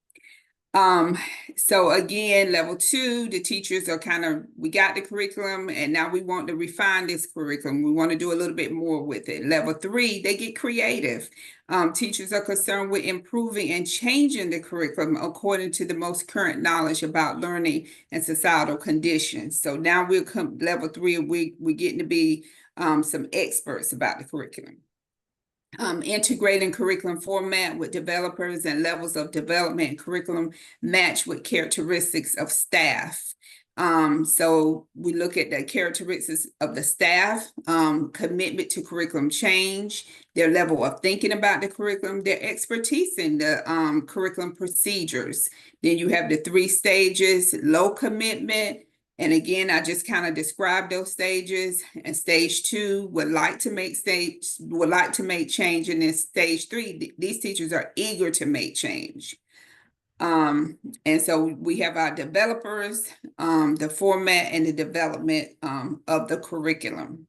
So again, level 2, the teachers are we got the curriculum and now we want to refine this curriculum. We want to do a little bit more with it. Level 3, they get creative. Teachers are concerned with improving and changing the curriculum according to the most current knowledge about learning and societal conditions. So now we'll come level 3, and we're getting to be some experts about the curriculum. Integrating curriculum format with developers and levels of development and curriculum match with characteristics of staff. So we look at the characteristics of the staff, commitment to curriculum change, their level of thinking about the curriculum, their expertise in the curriculum procedures. Then you have the 3 stages: low commitment. And again, I just kind of described those stages. And stage 2 would like to make change. And then stage 3, these teachers are eager to make change. And so we have our developers, the format and the development of the curriculum.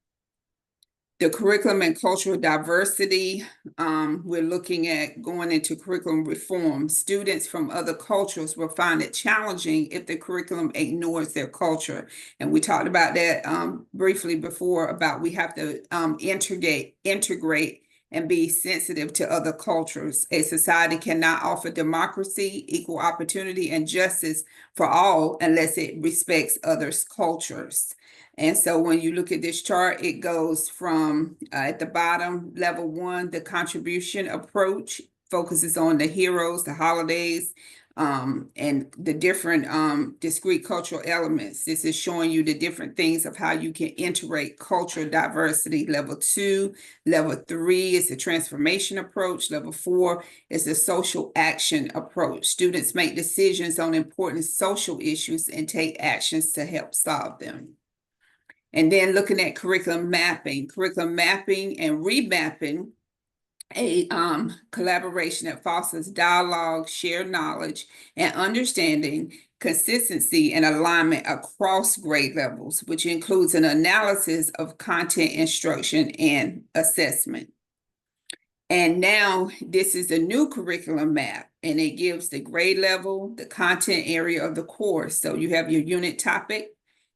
The curriculum and cultural diversity, we're looking at going into curriculum reform. Students from other cultures will find it challenging if the curriculum ignores their culture. And we talked about that briefly before, about we have to integrate and be sensitive to other cultures. A society cannot offer democracy, equal opportunity, and justice for all unless it respects others' cultures. And so when you look at this chart, it goes from at the bottom, level 1, the contribution approach focuses on the heroes, the holidays, and the different discrete cultural elements. This is showing you the different things of how you can integrate cultural diversity. Level 2, level 3 is the transformation approach. Level 4 is the social action approach. Students make decisions on important social issues and take actions to help solve them. And then looking at curriculum mapping and remapping, a collaboration that fosters dialogue, shared knowledge, and understanding, consistency, and alignment across grade levels, which includes an analysis of content, instruction, and assessment. And now this is a new curriculum map, and it gives the grade level, the content area of the course. So you have your unit topic,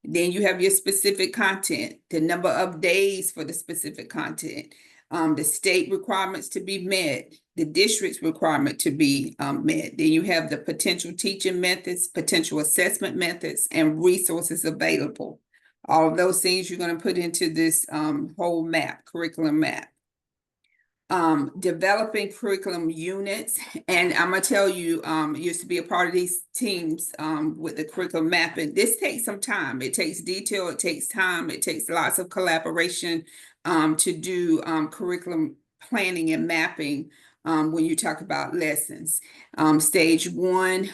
then you have your specific content, the number of days for the specific content, the state requirements to be met, the district's requirement to be met. Then you have the potential teaching methods, potential assessment methods, and resources available. All of those things you're going to put into this whole map, curriculum map. Developing curriculum units. And I'm going to tell you, used to be a part of these teams with the curriculum mapping. This takes some time. It takes detail. It takes time. It takes lots of collaboration to do curriculum planning and mapping when you talk about lessons. Stage 1,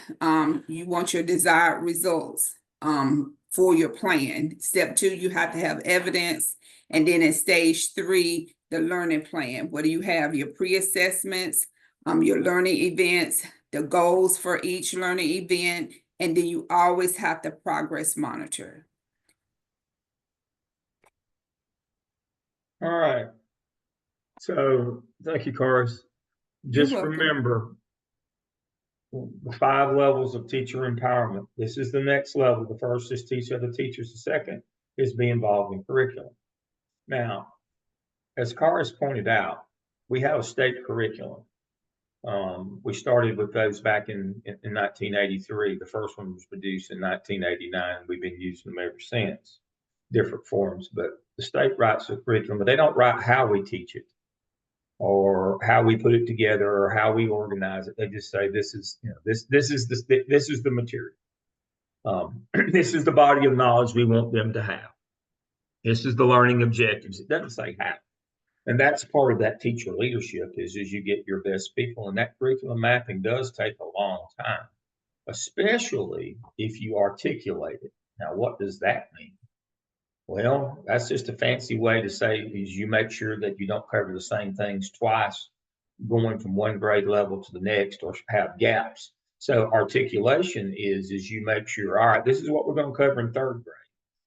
you want your desired results for your plan. Step 2, you have to have evidence. And then in stage 3, the learning plan. What do you have? Your pre-assessments, your learning events, the goals for each learning event, and then you always have to progress monitor. All right. So thank you, Cars. Just remember the 5 levels of teacher empowerment. This is the next level. The first is teach other teachers. The second is be involved in curriculum. Now, as Cars pointed out, we have a state curriculum. We started with those back in 1983. The first one was produced in 1989. We've been using them ever since, different forms. But the state writes the curriculum, but they don't write how we teach it, or how we put it together, or how we organize it. They just say this is the material. This is the body of knowledge we want them to have. This is the learning objectives. It doesn't say how. And that's part of that teacher leadership is you get your best people. And that curriculum mapping does take a long time, especially if you articulate it. Now, what does that mean? Well, that's just a fancy way to say is you make sure that you don't cover the same things twice, going from one grade level to the next, or have gaps. So articulation is you make sure, all right, this is what we're going to cover in 3rd grade.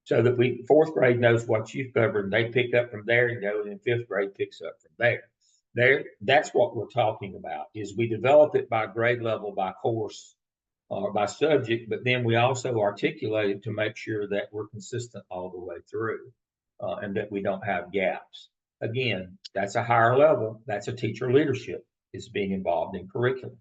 So that 4th grade knows what you've covered, and they pick up from there and go, and then 5th grade picks up from there. That's what we're talking about, is we develop it by grade level, by course, by subject, but then we also articulate it to make sure that we're consistent all the way through, and that we don't have gaps. Again, that's a higher level. That's a teacher leadership is being involved in curriculum.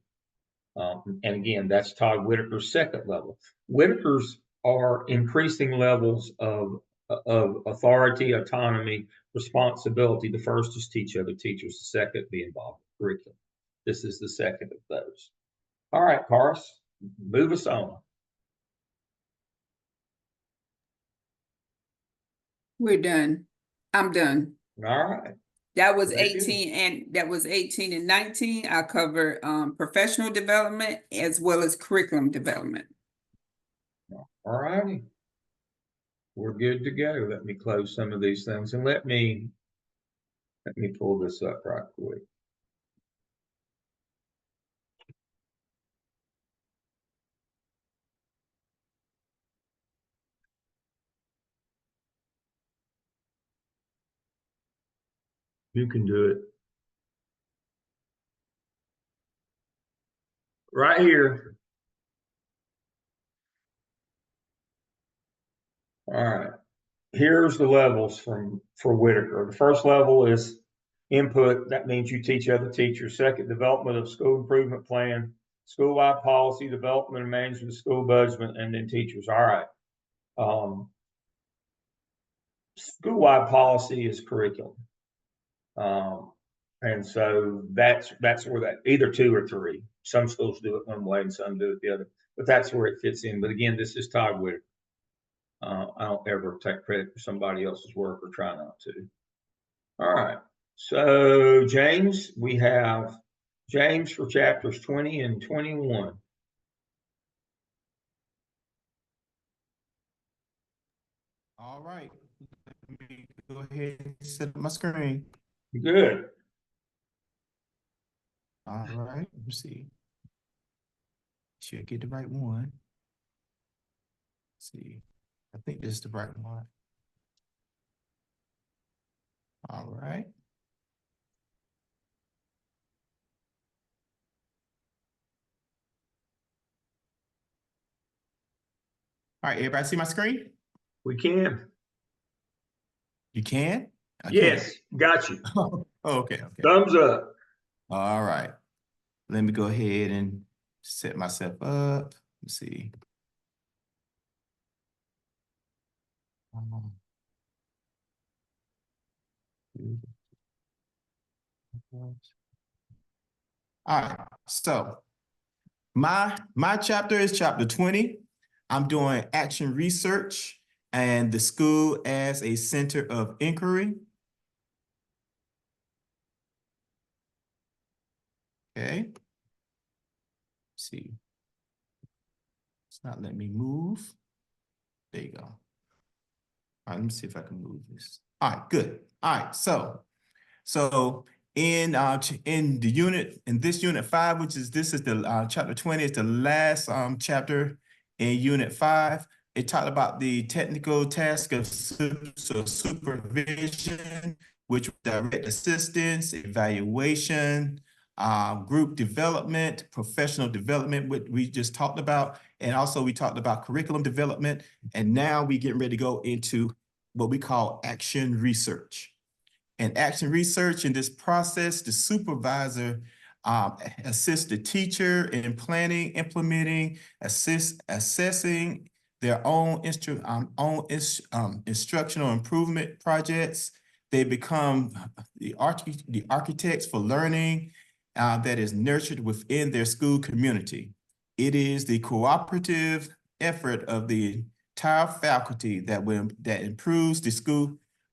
And again, that's Todd Whitaker's second level. Whitaker's are increasing levels of authority, autonomy, responsibility. The first is teach other teachers. The second, be involved in curriculum. This is the second of those. All right, Karis, move us on. We're done. I'm done. All right. That was Very good. 18 and that was 18 and 19. I covered professional development as well as curriculum development. All righty. We're good to go. Let me close some of these things and let me pull this up right quick. You can do it. Right here. All right. Here's the levels for Whitaker. The first level is input. That means you teach other teachers. Second, development of school improvement plan, school-wide policy, development and management of school budget, and then teachers. All right. School-wide policy is curriculum. And so that's where that either 2 or 3. Some schools do it one way and some do it the other, but that's where it fits in. But again, this is Todd Whitaker. I don't ever take credit for somebody else's work or try not to. All right. So James, we have James for chapters 20 and 21. All right. Let me go ahead and set up my screen. Good. All right. Let's see. Should get the right one. Let's see. I think this is the right one. All right. All right, everybody see my screen? We can. You can? Yes, got you. Okay. Thumbs up. All right. Let me go ahead and set myself up. Let's see. All right, so my chapter is chapter 20. I'm doing action research and the school as a center of inquiry. Okay. Let's see. It's not letting me move. There you go. All right, let me see if I can move this. All right, good. All right, so in the unit, in this unit 5, which is this is the chapter 20, it's the last chapter in unit 5. It talked about the technical task of supervision, which direct assistance, evaluation, group development, professional development, what we just talked about. And also we talked about curriculum development. And now we getting ready to go into what we call action research. And action research in this process, the supervisor assists the teacher in planning, implementing, assessing their own instructional improvement projects. They become the architects for learning that is nurtured within their school community. It is the cooperative effort of the entire faculty that improves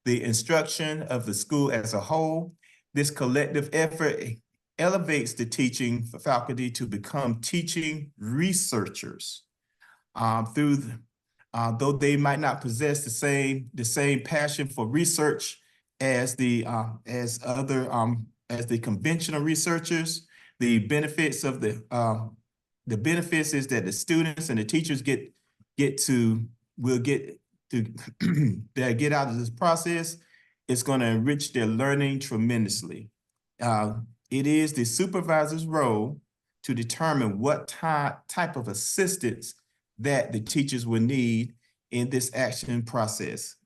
the instruction of the school as a whole. This collective effort elevates the teaching faculty to become teaching researchers. Though they might not possess the same passion for research as the conventional researchers, the benefits is that the students and the teachers will get out of this process. It's going to enrich their learning tremendously. It is the supervisor's role to determine what type of assistance that the teachers will need in this action process.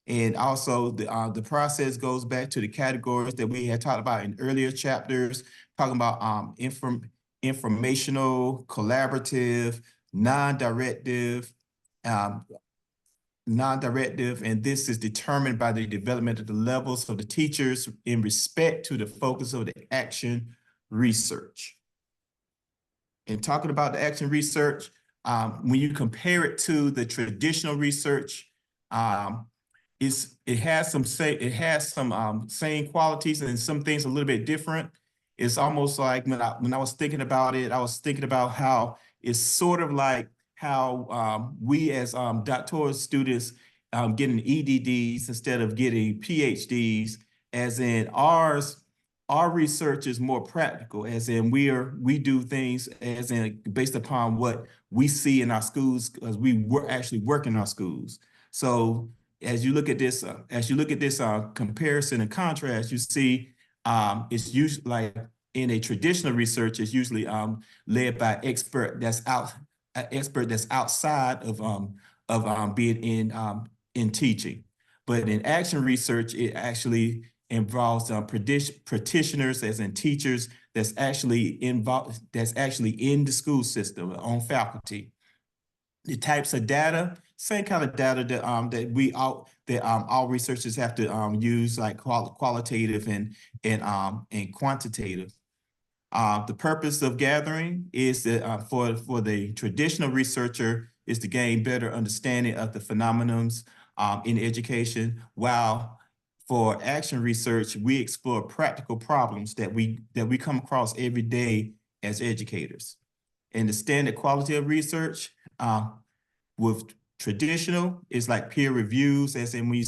And also the process goes back to the categories that we had talked about in earlier chapters, talking about informational, collaborative, non-directive, and this is determined by the development of the levels of the teachers in respect to the focus of the action research. And talking about the action research, when you compare it to the traditional research, it has some same qualities and some things a little bit different. It's almost like when I was thinking about it, I was thinking about how it's sort of like how we as doctoral students getting EDDs instead of getting PhDs, as in our research is more practical, as in we do things as in based upon what we see in our schools, because we actually work in our schools. So as you look at this comparison and contrast, you see it's usually like in a traditional research, it's usually led by an expert that's outside of being in teaching. But in action research, it actually involves practitioners, as in teachers, that's actually in the school system on faculty. The types of data, same kind of data that all researchers have to use, like qualitative and quantitative. The purpose of gathering is that for the traditional researcher is to gain better understanding of the phenomenons in education, while for action research, we explore practical problems that we come across every day as educators. And the standard quality of research with traditional is like peer reviews, as in when you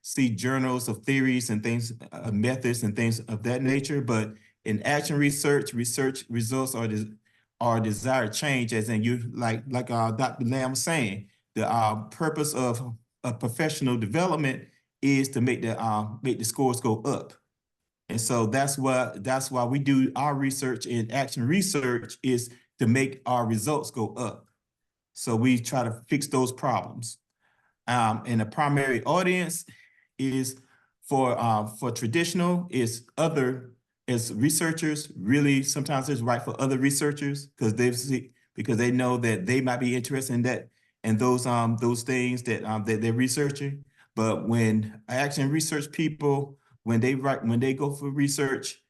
see journals of theories and things, methods and things of that nature. But in action research results are desired change, as in you like Dr. Lamb was saying, the purpose of professional development is to make the scores go up. And so that's why we do our research in action research, is to make our results go up. So we try to fix those problems. And the primary audience is for traditional is as researchers. Really, sometimes it's right for other researchers because they know that they might be interested in that and those things that they're researching. But when action research people, when they go for research,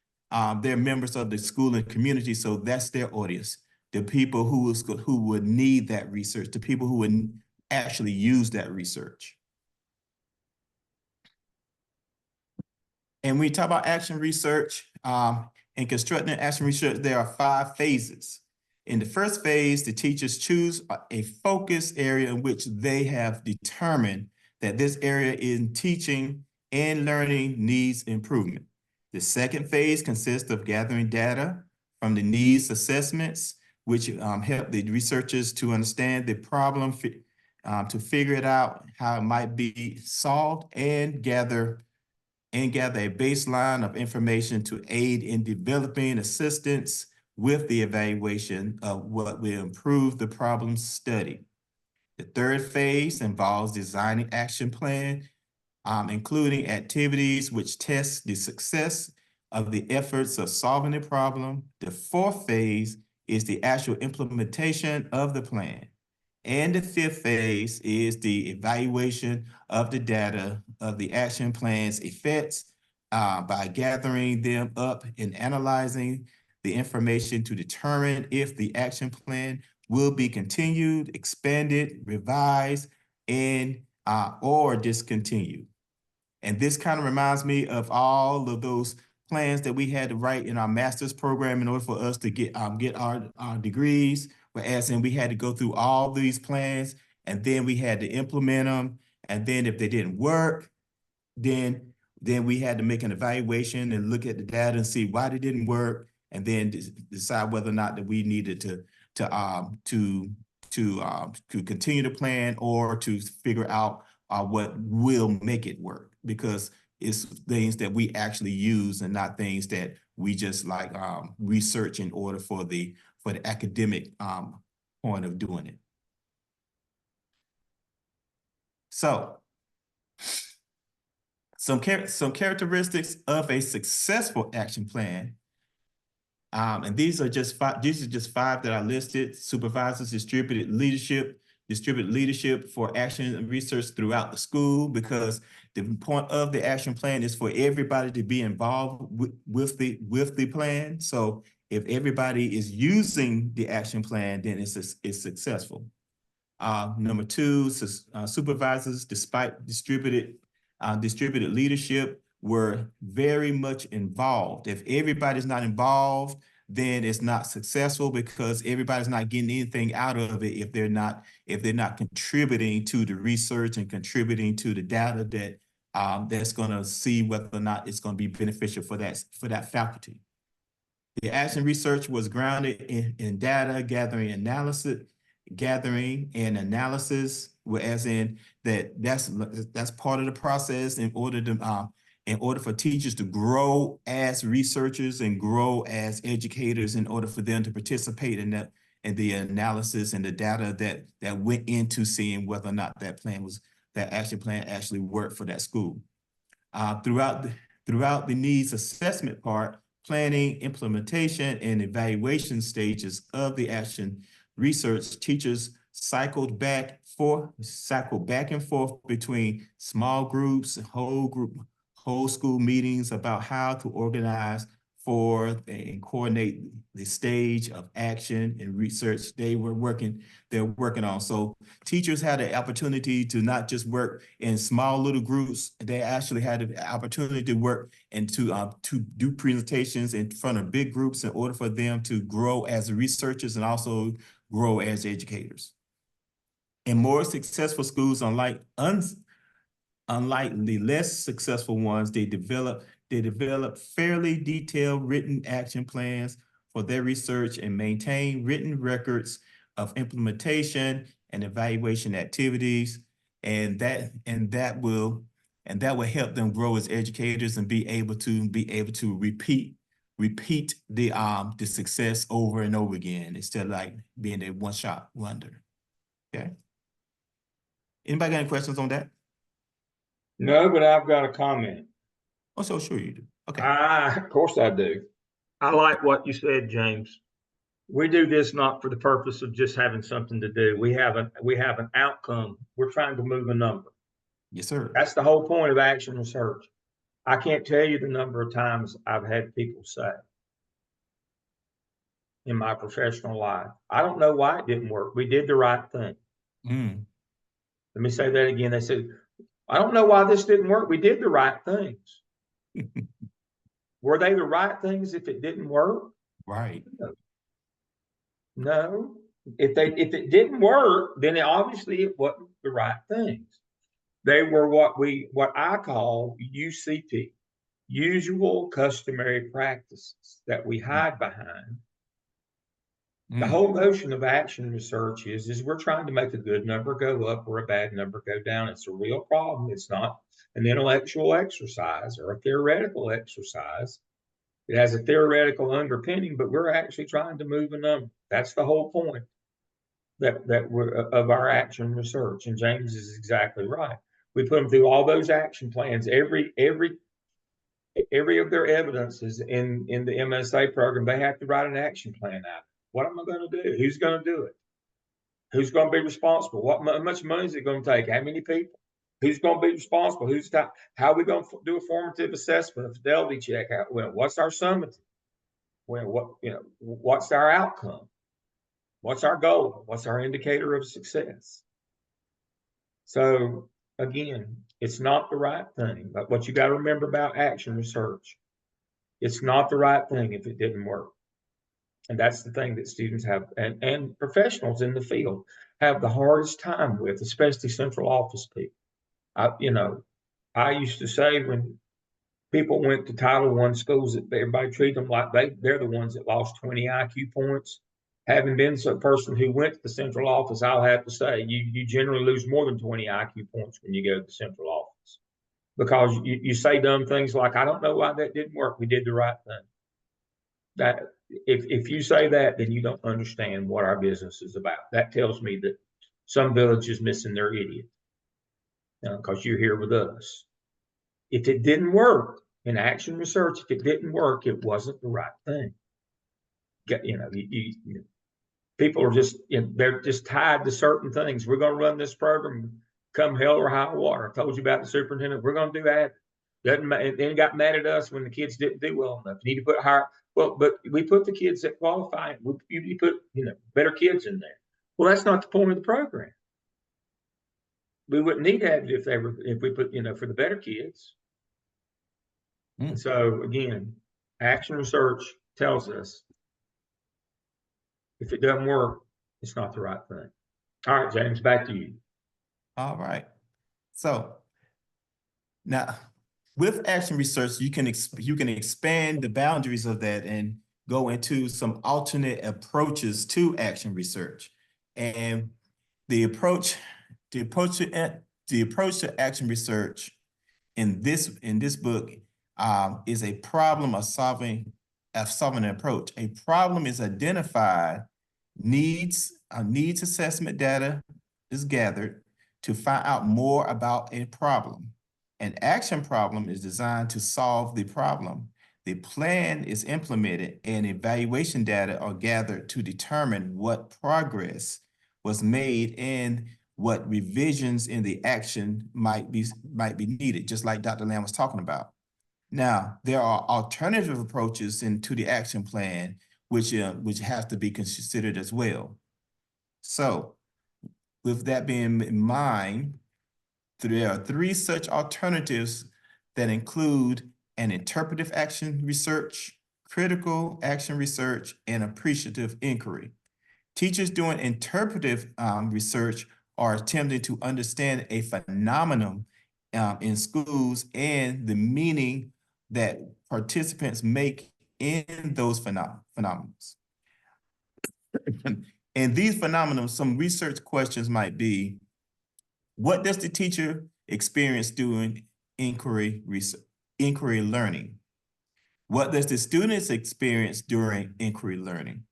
they're members of the school and community, so that's their audience. The people who would need that research, the people who would actually use that research. And when we talk about action research and constructing action research, there are 5 phases. In the first phase, the teachers choose a focus area in which they have determined that this area in teaching and learning needs improvement. The second phase consists of gathering data from the needs assessments, which help the researchers to understand the problem, to figure it out, how it might be solved, and gather a baseline of information to aid in developing assistance with the evaluation of what will improve the problem study. The third phase involves designing action plan, including activities which test the success of the efforts of solving the problem. The fourth phase is the actual implementation of the plan. And the fifth phase is the evaluation of the data of the action plan's effects by gathering them up and analyzing the information to determine if the action plan will be continued, expanded, revised, and or discontinued. And this kind of reminds me of all of those plans that we had to write in our master's program in order for us to get our degrees, whereas we had to go through all these plans, and then we had to implement them. And then if they didn't work, then we had to make an evaluation and look at the data and see why they didn't work, and then decide whether or not that we needed to continue the plan or to figure out what will make it work. Because it's things that we actually use and not things that we just like research in order for the academic point of doing it. So some characteristics of a successful action plan. And these are just five that I listed: supervisors, distributed leadership for action and research throughout the school, because the point of the action plan is for everybody to be involved with the plan. So if everybody is using the action plan, then it's successful. Number two, supervisors, despite distributed leadership, were very much involved. If everybody's not involved, then it's not successful, because everybody's not getting anything out of it if they're not contributing to the research and contributing to the data that that's going to see whether or not it's going to be beneficial for that faculty. The action research was grounded in data gathering and analysis, as in that's part of the process in order for teachers to grow as researchers and grow as educators, in order for them to participate in the analysis and the data that went into seeing whether or not that action plan actually worked for that school. Throughout the needs assessment part, planning, implementation, and evaluation stages of the action research, teachers cycled back and forth between small groups, whole school meetings about how to organize for and coordinate the stage of action and research they're working on. So teachers had the opportunity to not just work in small little groups, they actually had the opportunity to work and to do presentations in front of big groups in order for them to grow as researchers and also grow as educators. In more successful schools, unlike the less successful ones, they develop fairly detailed written action plans for their research and maintain written records of implementation and evaluation activities, and that will help them grow as educators and be able to repeat the success over and over again, instead of like being a one-shot wonder. Okay. Anybody got any questions on that? No, but I've got a comment. Oh, so sure you do. Okay. Of course I do. I like what you said, James. We do this not for the purpose of just having something to do. We have an outcome. We're trying to move a number. Yes, sir. That's the whole point of action research. I can't tell you the number of times I've had people say in my professional life, I don't know why it didn't work. We did the right thing. Let me say that again. They said, I don't know why this didn't work. We did the right things. Were they the right things if it didn't work? Right. No. If it didn't work, then obviously it wasn't the right things. They were what I call UCP, usual customary practices, that we hide behind. The whole notion of action research is we're trying to make a good number go up or a bad number go down. It's a real problem. It's not an intellectual exercise or a theoretical exercise. It has a theoretical underpinning, but we're actually trying to move a number. That's the whole point that we're of our action research. And James is exactly right. We put them through all those action plans. Every of their evidence is in the MSA program. They have to write an action plan out. What am I going to do? Who's going to do it? Who's going to be responsible? How much money is it going to take? How many people? Who's going to be responsible? How are we going to do a formative assessment, a fidelity check? What's our summative? What's our outcome? What's our goal? What's our indicator of success? So again, it's not the right thing. But what you got to remember about action research, it's not the right thing if it didn't work. And that's the thing that students have and professionals in the field have the hardest time with, especially central office people. I used to say when people went to Title I schools that everybody treated them like they're the ones that lost 20 IQ points. Having been a person who went to the central office, I'll have to say you generally lose more than 20 IQ points when you go to the central office. because you say dumb things like, I don't know why that didn't work. We did the right thing. That if you say that, then you don't understand what our business is about. That tells me that some village is missing their idiot, because you're here with us. If it didn't work in action research, if it didn't work, it wasn't the right thing. People are just, they're just tied to certain things. We're going to run this program come hell or high water. I told you about the superintendent. We're going to do that. Doesn't matter. Then got mad at us when the kids didn't do well enough. You need to put higher. Well, but we put the kids that qualify. You put better kids in there. Well, that's not the point of the program. We wouldn't need to have it if we put for the better kids. And so again, action research tells us if it doesn't work, it's not the right thing. All right, James, back to you. All right. So now with action research, you can expand the boundaries of that and go into some alternate approaches to action research. And the approach to action research in this book is a problem of solving an approach. A problem is identified, needs assessment data is gathered to find out more about a problem. An action problem is designed to solve the problem. The plan is implemented and evaluation data are gathered to determine what progress was made and what revisions in the action might be needed, just like Dr. Lamb was talking about. Now, there are alternative approaches to the action plan, which have to be considered as well. So, with that being in mind, there are 3 such alternatives that include an interpretive action research, critical action research, and appreciative inquiry. Teachers doing interpretive research are attempting to understand a phenomenon in schools and the meaning that participants make in those phenomena. And these phenomena, some research questions might be, what does the teacher experience doing inquiry learning? What does the students experience during inquiry learning?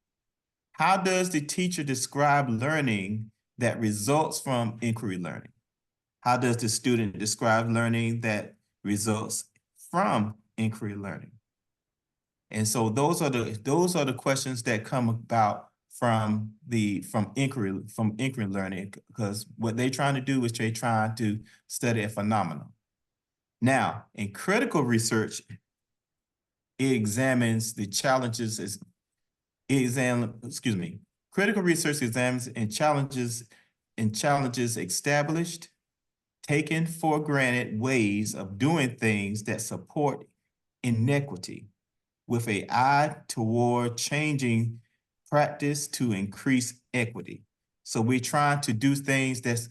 How does the teacher describe learning that results from inquiry learning? How does the student describe learning that results from inquiry learning? And so those are the questions that come about from inquiry learning, because what they're trying to do is they're trying to study a phenomenon. Now, in critical research, it examines the challenges critical research examines and challenges established, taken for granted ways of doing things that support inequity with an eye toward changing practice to increase equity. So we're trying to do things that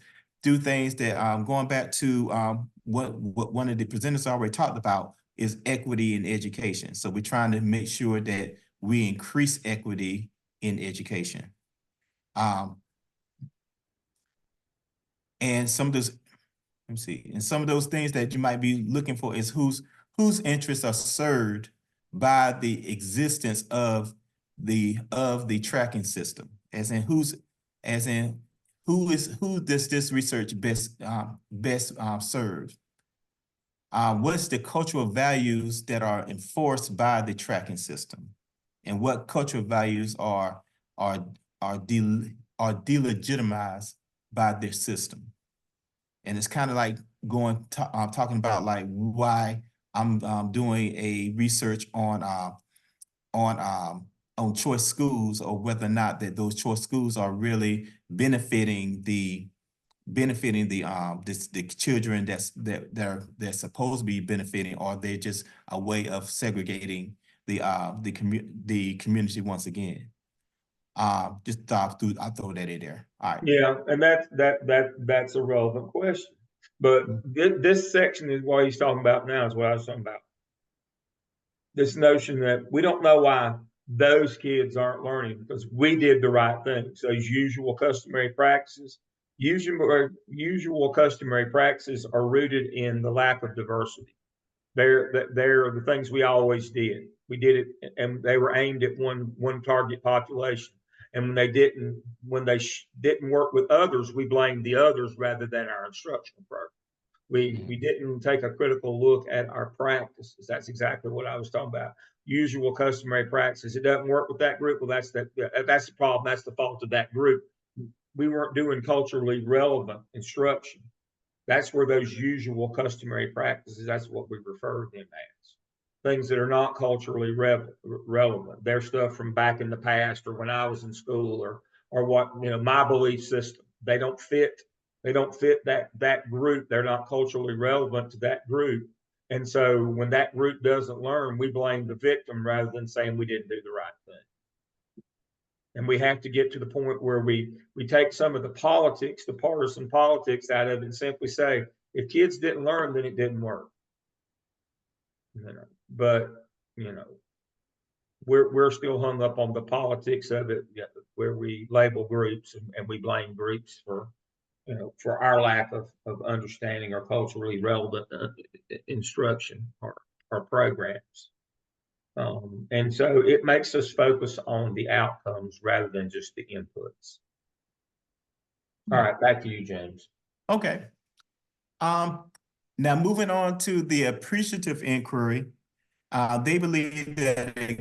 going back to what one of the presenters already talked about is equity in education. So we're trying to make sure that we increase equity in education. And some of those, let me see, and some of those things that you might be looking for is whose interests are served by the existence of the tracking system, who does this research best serve? What's the cultural values that are enforced by the tracking system, and what cultural values are delegitimized by their system? And it's kind of like talking about like why I'm doing a research on choice schools, or whether or not that those choice schools are really benefiting the children they're supposed to be benefiting, or they're just a way of segregating the community once again. I'll throw that in there. All right. Yeah, and that's a relevant question. But this section is what he's talking about now, is what I was talking about. This notion that we don't know why those kids aren't learning because we did the right things, those usual customary practices. Usual customary practices are rooted in the lack of diversity. They're the things we always did. We did it, and they were aimed at one target population. And when they didn't work with others, we blamed the others rather than our instructional program. We didn't take a critical look at our practices. That's exactly what I was talking about. Usual customary practices. It doesn't work with that group. Well, that's the problem. That's the fault of that group. We weren't doing culturally relevant instruction. That's where those usual customary practices, that's what we refer to them as. Things that are not culturally relevant. They're stuff from back in the past or when I was in school or what, my belief system. They don't fit that group. They're not culturally relevant to that group. And so when that group doesn't learn, we blame the victim rather than saying we didn't do the right thing. And we have to get to the point where we take some of the politics, the partisan politics out of it and simply say, if kids didn't learn, then it didn't work. But we're still hung up on the politics of it, where we label groups and we blame groups for our lack of understanding or culturally relevant instruction or programs. And so it makes us focus on the outcomes rather than just the inputs. All right, back to you, James. Okay. Now moving on to the appreciative inquiry, they believe that a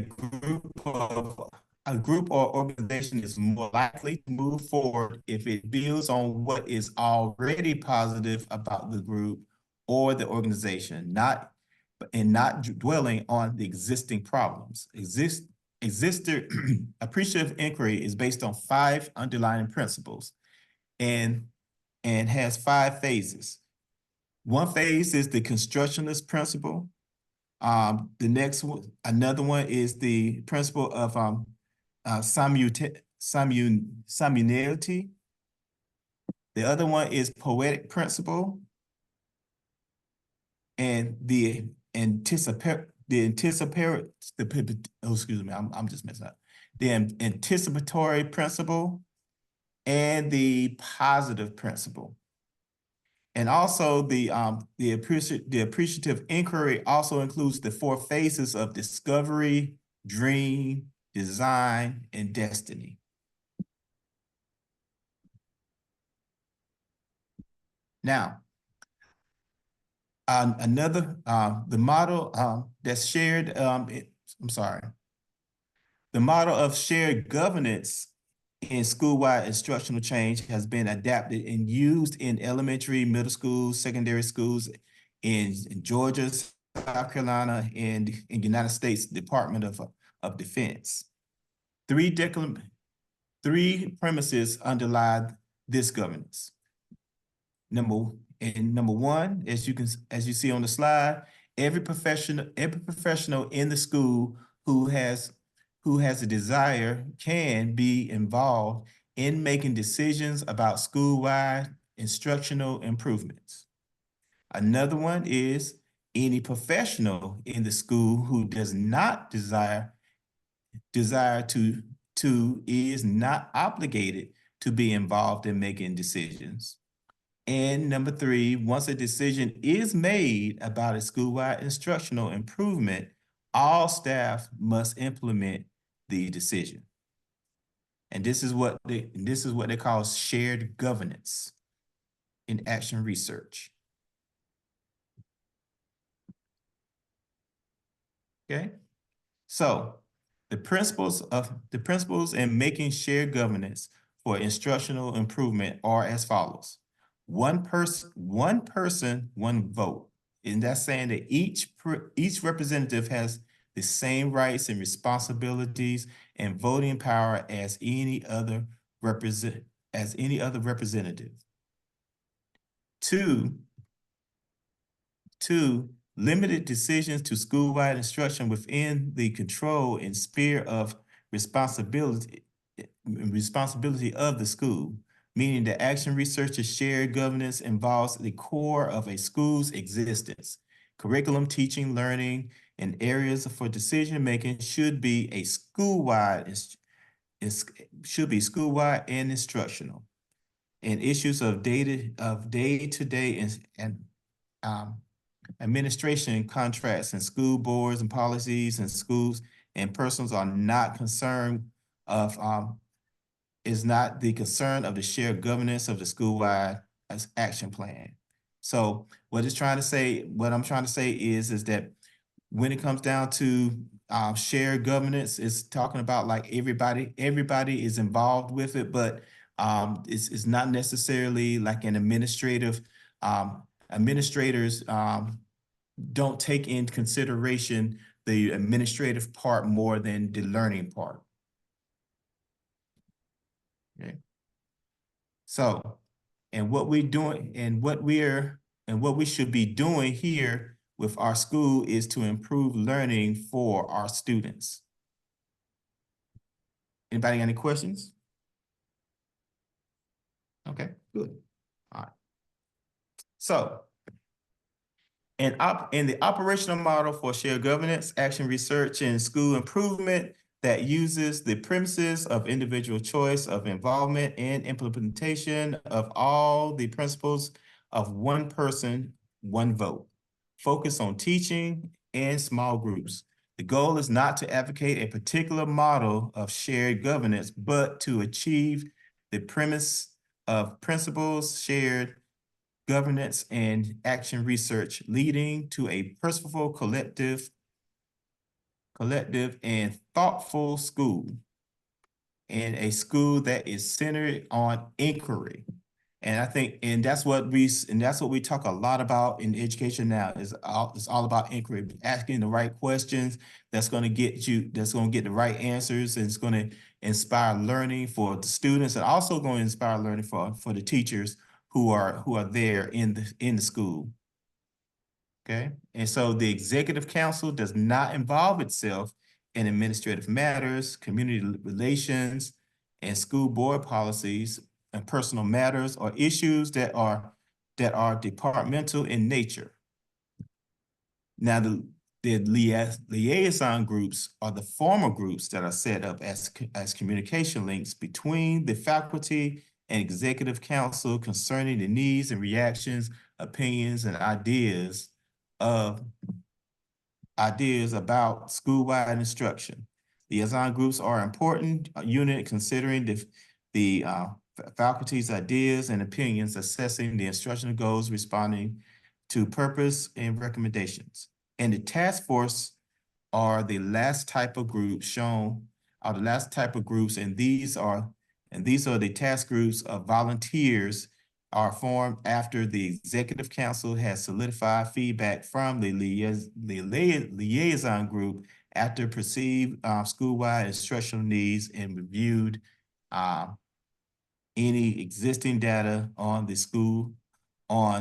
group or organization is more likely to move forward if it builds on what is already positive about the group or the organization, not dwelling on the existing problems. Appreciative inquiry is based on 5 underlying principles and has 5 phases. One phase is the constructionist principle. The next one, another one is the principle of simultaneity. The other one is poetic principle. And the anticipatory, I'm just messing up. The anticipatory principle and the positive principle. And also the appreciative inquiry also includes the 4 phases of discovery, dream, design, and destiny. Now, the model that's shared, the model of shared governance in school-wide instructional change has been adapted and used in elementary, middle schools, secondary schools in Georgia, South Carolina, and in United States Department of Defense. 3 premises underlie this governance. Number 1, as you see on the slide, every professional in the school who has a desire can be involved in making decisions about school-wide instructional improvements. Another one is any professional in the school who does not desire to is not obligated to be involved in making decisions. And number 3, once a decision is made about a school-wide instructional improvement, all staff must implement the decision. And this is what they call shared governance in action research. Okay, so the principles in making shared governance for instructional improvement are as follows. One person, one vote. And that's saying that each representative has the same rights and responsibilities and voting power as any other representative. 2, limited decisions to school-wide instruction within the control and sphere of responsibility of the school, meaning that action research's shared governance involves the core of a school's existence. Curriculum, teaching, learning, and areas for decision-making should be school-wide and instructional. and issues of day-to-day and administration contracts and school boards and policies and schools and persons are not concerned of is not the concern of the shared governance of the school-wide action plan. So what I'm trying to say is that when it comes down to shared governance, it's talking about like everybody is involved with it, but it's not necessarily like an administrators don't take into consideration the administrative part more than the learning part. Okay. So, and what we should be doing here with our school is to improve learning for our students. Anybody got any questions? Okay, good. All right. So, in the operational model for shared governance, action research, and school improvement that uses the premises of individual choice of involvement and implementation of all the principles of one person, one vote. Focus on teaching and small groups. The goal is not to advocate a particular model of shared governance, but to achieve the premise of principles, shared governance, and action research, leading to a purposeful, collective and thoughtful school, and a school that is centered on inquiry. And I think, and that's what we talk a lot about in education now, it's all about inquiry, asking the right questions that's going to get the right answers, and it's going to inspire learning for the students, and also going to inspire learning for the teachers who are there in the school. Okay, and so the executive council does not involve itself in administrative matters, community relations, and school board policies, and personal matters or issues that are departmental in nature. Now, the liaison groups are the formal groups that are set up as communication links between the faculty and executive council concerning the needs and reactions, opinions, and ideas about school-wide instruction. Liaison groups are an important unit considering the faculty's ideas and opinions, assessing the instructional goals, responding to purpose and recommendations. And the task force are the last type of groups and these are the task groups of volunteers are formed after the executive council has solidified feedback from the liaison group after perceived school-wide instructional needs and reviewed any existing data on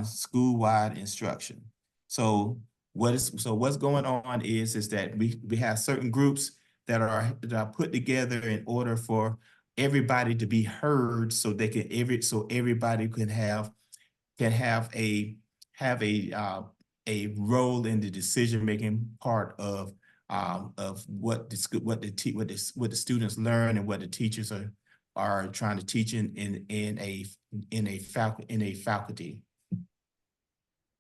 school-wide instruction. So what's going on is that we have certain groups that are put together in order for everybody to be heard, so everybody can have a role in the decision-making part of what the students learn and what the teachers are trying to teach in a faculty.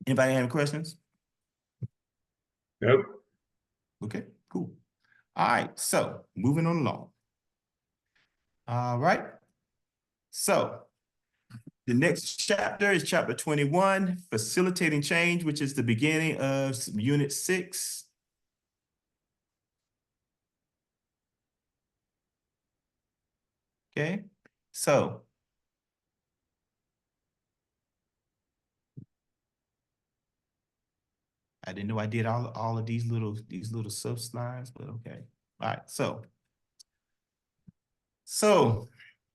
Anybody have any questions? Nope. Okay, cool. All right, so moving on along. All right. So the next chapter is chapter 21, Facilitating Change, which is the beginning of unit 6. Okay, so I didn't know I did all of these little sub slides, but okay. All right, so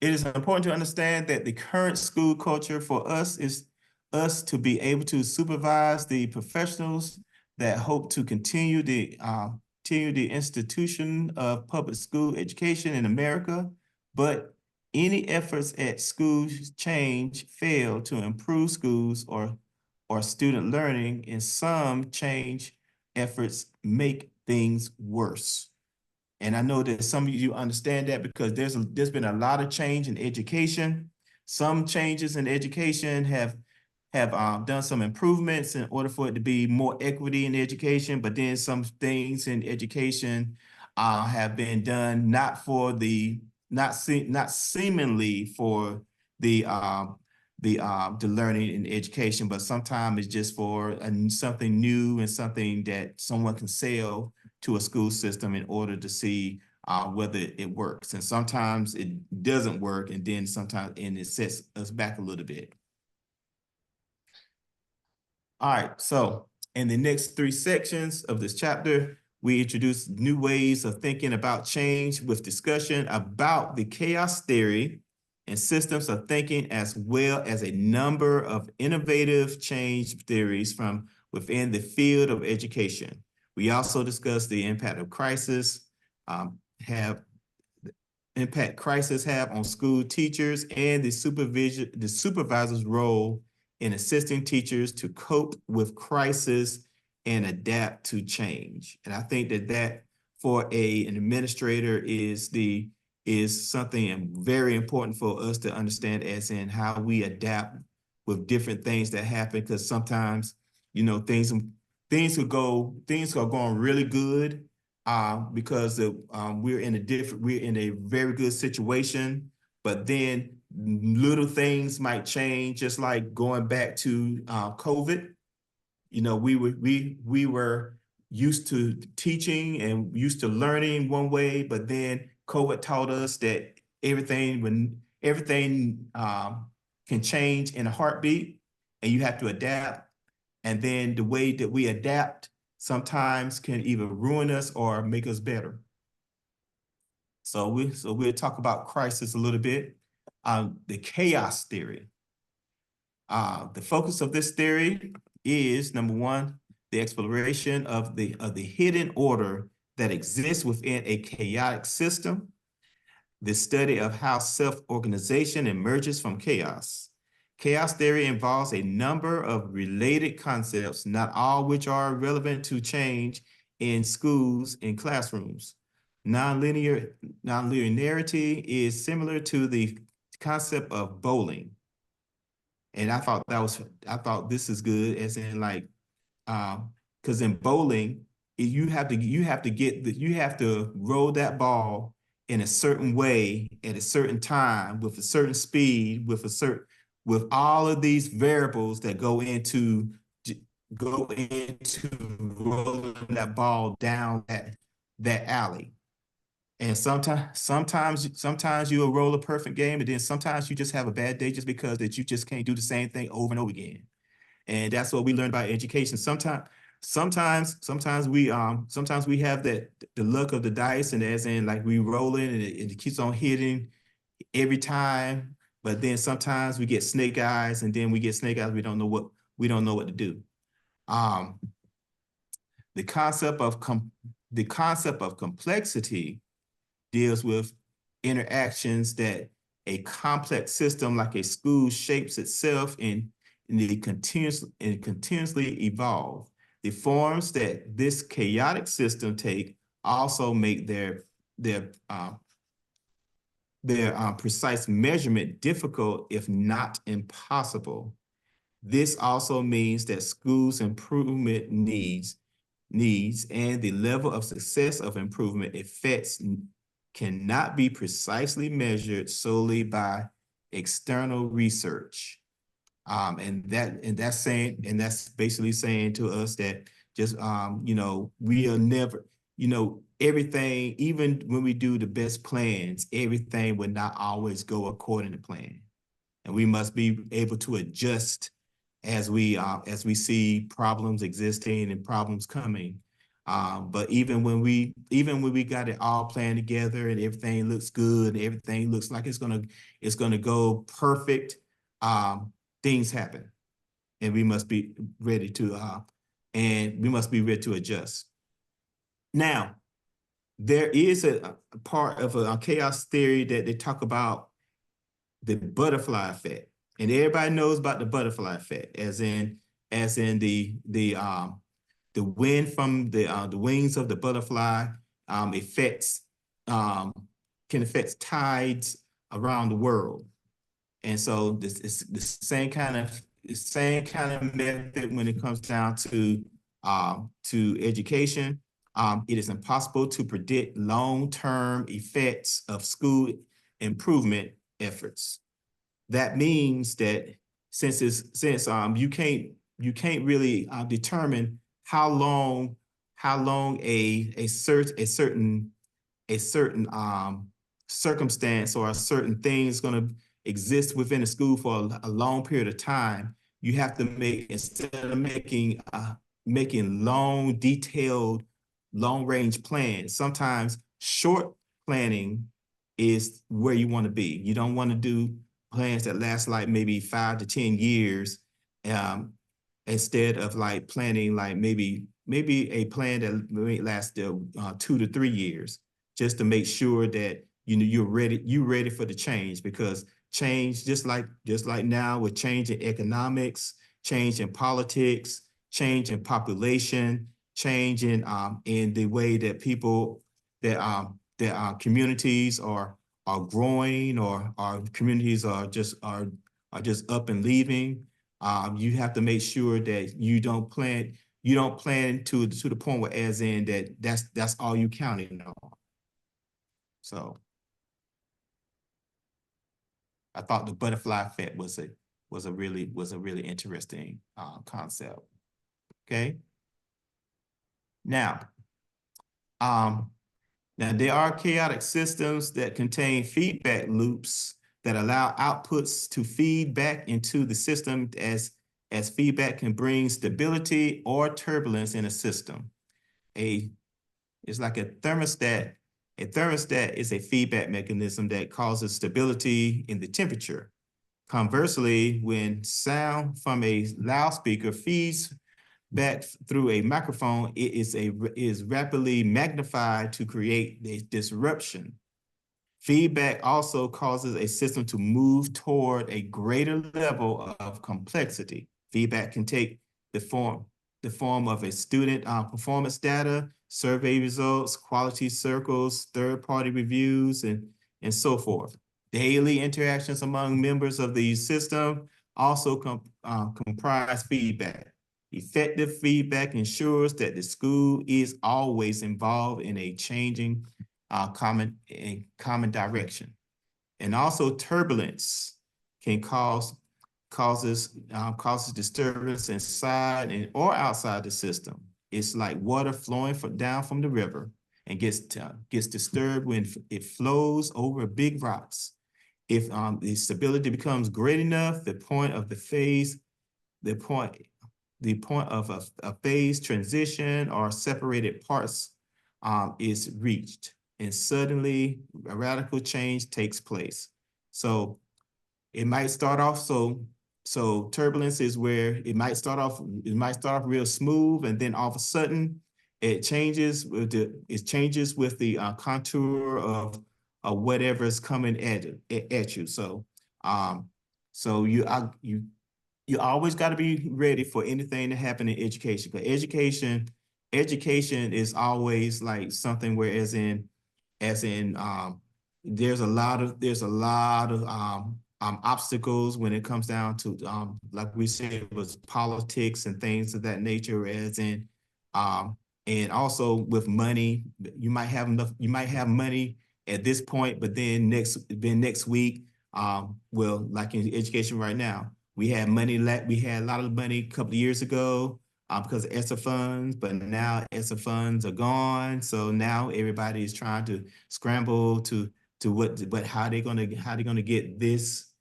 it is important to understand that the current school culture for us is to be able to supervise the professionals that hope to continue the institution of public school education in America, but any efforts at school change fail to improve schools or student learning, and some change efforts make things worse. And I know that some of you understand that because there's been a lot of change in education some changes in education have done some improvements in order for it to be more equity in education, but then some things in education have been done not seemingly for the learning and education, but sometimes it's just for something new and something that someone can sell to a school system in order to see whether it works. And sometimes it doesn't work, and then sometimes it sets us back a little bit. All right, so in the next 3 sections of this chapter, we introduce new ways of thinking about change with discussion about the chaos theory and systems of thinking, as well as a number of innovative change theories from within the field of education. We also discuss the impact of crisis have on school teachers and the supervisor's role in assisting teachers to cope with crisis and adapt to change. And I think that for an administrator is something very important for us to understand, as in how we adapt with different things that happen, because sometimes, you know, things are going really good because we're in a very good situation, but then little things might change, just like going back to COVID. You know, we were used to teaching and used to learning one way, but then COVID taught us that everything can change in a heartbeat, and you have to adapt. And then the way that we adapt sometimes can either ruin us or make us better. So we'll talk about crisis a little bit. The chaos theory. The focus of this theory is, number one, the exploration of the hidden order that exists within a chaotic system, the study of how self-organization emerges from chaos. Chaos theory involves a number of related concepts, not all which are relevant to change in schools and classrooms. Nonlinearity is similar to the concept of bowling. And I thought this is good, as in, like, because in bowling, you have to roll that ball in a certain way at a certain time with a certain speed with all of these variables that go into rolling that ball down that alley. And sometimes you'll roll a perfect game, and then sometimes you just have a bad day just because that you just can't do the same thing over and over again. And that's what we learn about education. Sometimes we have the luck of the dice, and as in, like, we rolling and it keeps on hitting every time. But then sometimes we get snake eyes, and then we don't know what to do. The concept of complexity deals with interactions that a complex system like a school shapes itself and they continuously evolve. The forms that this chaotic system take also make their precise measurement difficult, if not impossible. This also means that schools' improvement needs and the level of success of improvement effects cannot be precisely measured solely by external research. And that's basically saying to us that just we are never, everything, even when we do the best plans, everything would not always go according to plan. And we must be able to adjust as we see problems existing and problems coming. But even when we got it all planned together and everything looks good and everything looks like it's gonna go perfect, things happen, and we must be ready to adjust. Now, there is a part of a chaos theory that they talk about the butterfly effect, and everybody knows about the butterfly effect, as in the wind from the wings of the butterfly can affect tides around the world. And so this is the same kind of method when it comes down to education. It is impossible to predict long-term effects of school improvement efforts. That means that since you can't really determine how long a certain circumstance or a certain thing is going to exist within a school for a long period of time, you have to make, instead of making long, detailed, long-range plans, sometimes short planning is where you want to be. You don't want to do plans that last like maybe 5 to 10 years, instead of like planning like maybe a plan that may last 2 to 3 years, just to make sure that you're ready for the change, because change, just like now with change in economics, change in politics, change in population, change in the way that people that communities are growing, or our communities are just up and leaving. You have to make sure that you don't plan to the point where, as in that's all you counting on. So I thought the butterfly effect was a really interesting concept. Okay. Now there are chaotic systems that contain feedback loops that allow outputs to feed back into the system, as feedback can bring stability or turbulence in a system. It's like a thermostat. A thermostat is a feedback mechanism that causes stability in the temperature. Conversely, when sound from a loudspeaker feeds back through a microphone, it is rapidly magnified to create a disruption. Feedback also causes a system to move toward a greater level of complexity. Feedback can take the form of a student performance data, survey results, quality circles, third-party reviews, and so forth. Daily interactions among members of the system also comprise feedback. Effective feedback ensures that the school is always involved in a changing common direction. And also turbulence can causes disturbance inside or outside the system. It's like water flowing down from the river and gets disturbed when it flows over big rocks. If the stability becomes great enough, the point of a phase transition or separated parts is reached, and suddenly a radical change takes place. So it might start off, so turbulence is where it might start off real smooth, and then all of a sudden it changes with the contour of whatever is coming at you. So you always got to be ready for anything to happen in education. But education is always like something where, as in there's a lot of obstacles when it comes down to like we said, it was politics and things of that nature, as in and also with money. You might have money at this point, but then next week, well, like in education right now, we had a lot of money a couple of years ago because of ESSA funds, but now ESSA funds are gone. So now everybody is trying to scramble to how they gonna get these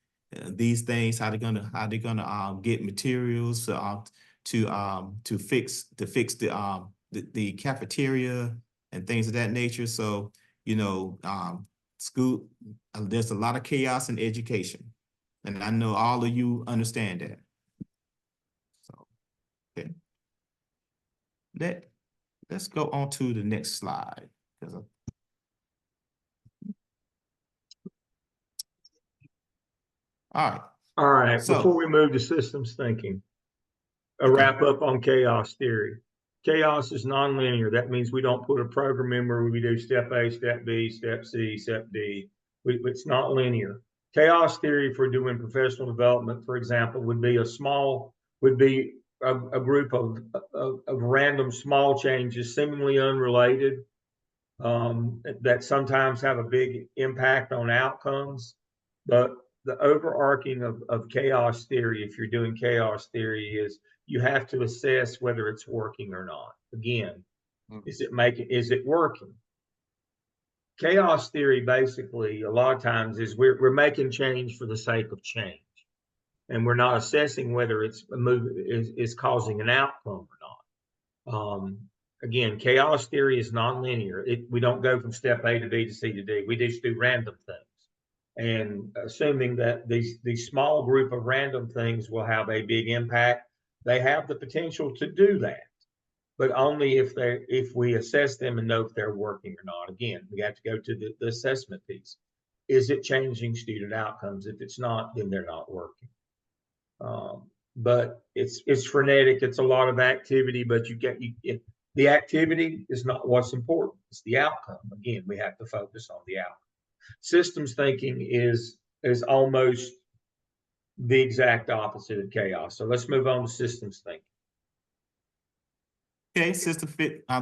things, how they gonna get materials to fix the cafeteria and things of that nature. So school, there's a lot of chaos in education. And I know all of you understand that. So, okay. Let's go on to the next slide. All right. So, before we move to systems thinking, a wrap up on chaos theory. Chaos is nonlinear. That means we don't put a program in where we do step A, step B, step C, step D. It's not linear. Chaos theory for doing professional development, for example, would be a group of random small changes, seemingly unrelated, that sometimes have a big impact on outcomes. But the overarching of chaos theory, if you're doing chaos theory, is you have to assess whether it's working or not. Again, is it working? Chaos theory basically a lot of times is we're making change for the sake of change, and we're not assessing whether it's a move is causing an outcome or not. Again, chaos theory is nonlinear. We don't go from step A to B to C to D. We just do random things, and assuming that these small group of random things will have a big impact, they have the potential to do that, but only if we assess them and know if they're working or not. Again, we have to go to the assessment piece. Is it changing student outcomes? If it's not, then they're not working. But it's frenetic. It's a lot of activity, but the activity is not what's important. It's the outcome. Again, we have to focus on the outcome. Systems thinking is almost the exact opposite of chaos. So let's move on to systems thinking. Okay,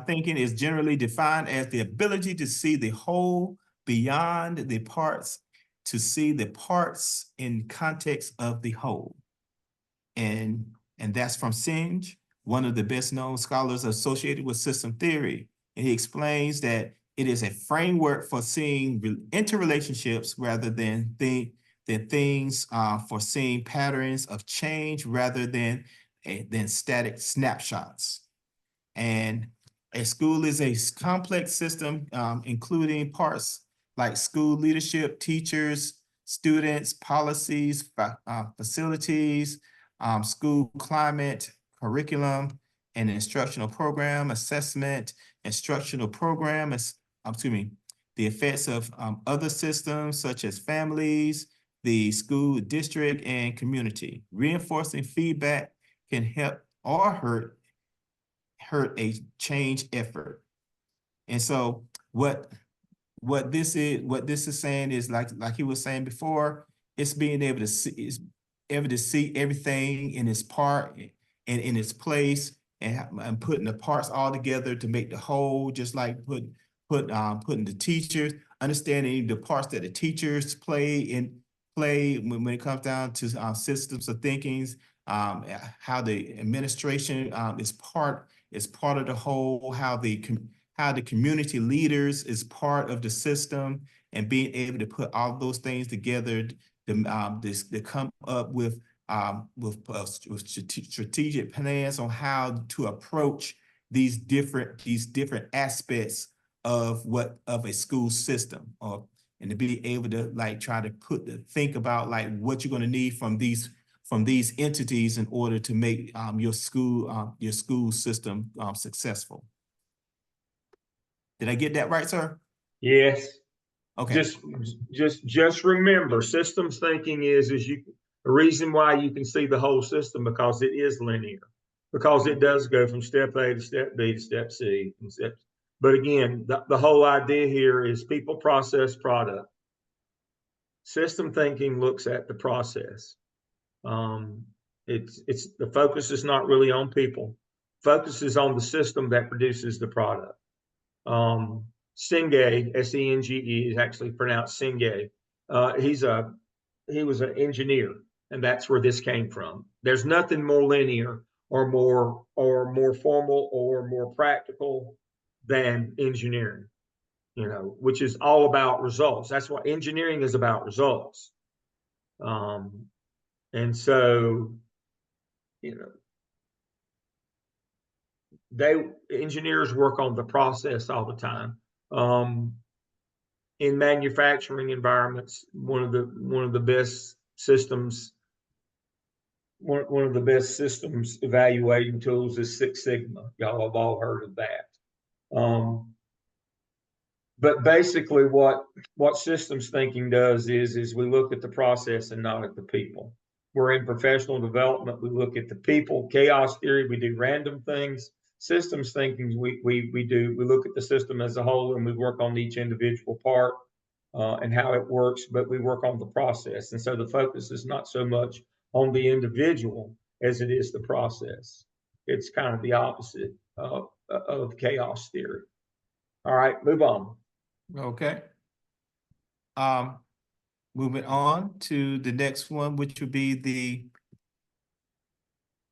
thinking is generally defined as the ability to see the whole beyond the parts, to see the parts in context of the whole. And that's from Singe, one of the best known scholars associated with system theory. And he explains that it is a framework for seeing interrelationships rather than things, for seeing patterns of change rather than static snapshots. And a school is a complex system, including parts like school leadership, teachers, students, policies, facilities, school climate, curriculum, and instructional program, assessment, instructional program, the effects of other systems such as families, the school district, and community. Reinforcing feedback can help or hurt a change effort. And so what this is saying is like he was saying before, it's being able to see everything in its part and in its place, and putting the parts all together to make the whole, just like putting the teachers, understanding the parts that the teachers play when it comes down to systems of thinking, how the administration is part of the whole, how the community leaders is part of the system, and being able to put all those things together to come up with strategic plans on how to approach these different aspects of a school system, and to be able to try to think about what you're going to need from these entities in order to make your school system successful. Did I get that right, sir? Yes. Okay. Just remember, systems thinking is the reason why you can see the whole system, because it is linear, because it does go from step A to step B to step C. But again, the whole idea here is people, process, product. System thinking looks at the process. It's the focus is not really on people. Focus is on the system that produces the product. Senge, S-E-N-G-E, is actually pronounced Senge. He was an engineer, and that's where this came from. There's nothing more linear or more formal or more practical than engineering, which is all about results. That's what engineering is about, results. And so, engineers work on the process all the time. In manufacturing environments, one of the best systems evaluating tools is Six Sigma. Y'all have all heard of that. But basically what systems thinking does is we look at the process and not at the people. We're in professional development, we look at the people. Chaos theory, we do random things. Systems thinking, we look at the system as a whole, and we work on each individual part. and how it works, but we work on the process. And so the focus is not so much on the individual as it is the process. It's kind of the opposite of chaos theory. All right, move on. Okay. Moving on to the next one, which would be the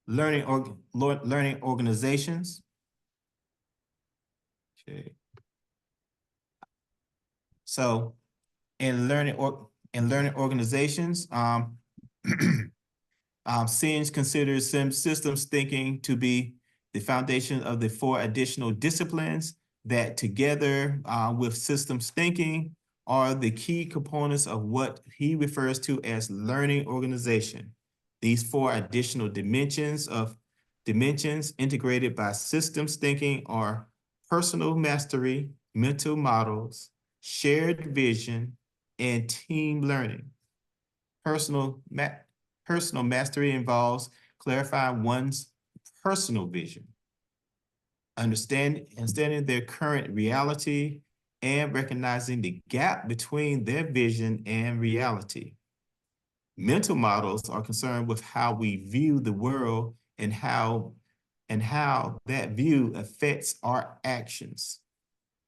learning organizations. Okay. So in learning organizations, SINS considers systems thinking to be the foundation of the 4 additional disciplines that together with systems thinking are the key components of what he refers to as learning organization. These 4 additional dimensions integrated by systems thinking are personal mastery, mental models, shared vision, and team learning. Personal mastery involves clarifying one's personal vision, understanding their current reality, and recognizing the gap between their vision and reality. Mental models are concerned with how we view the world and how that view affects our actions.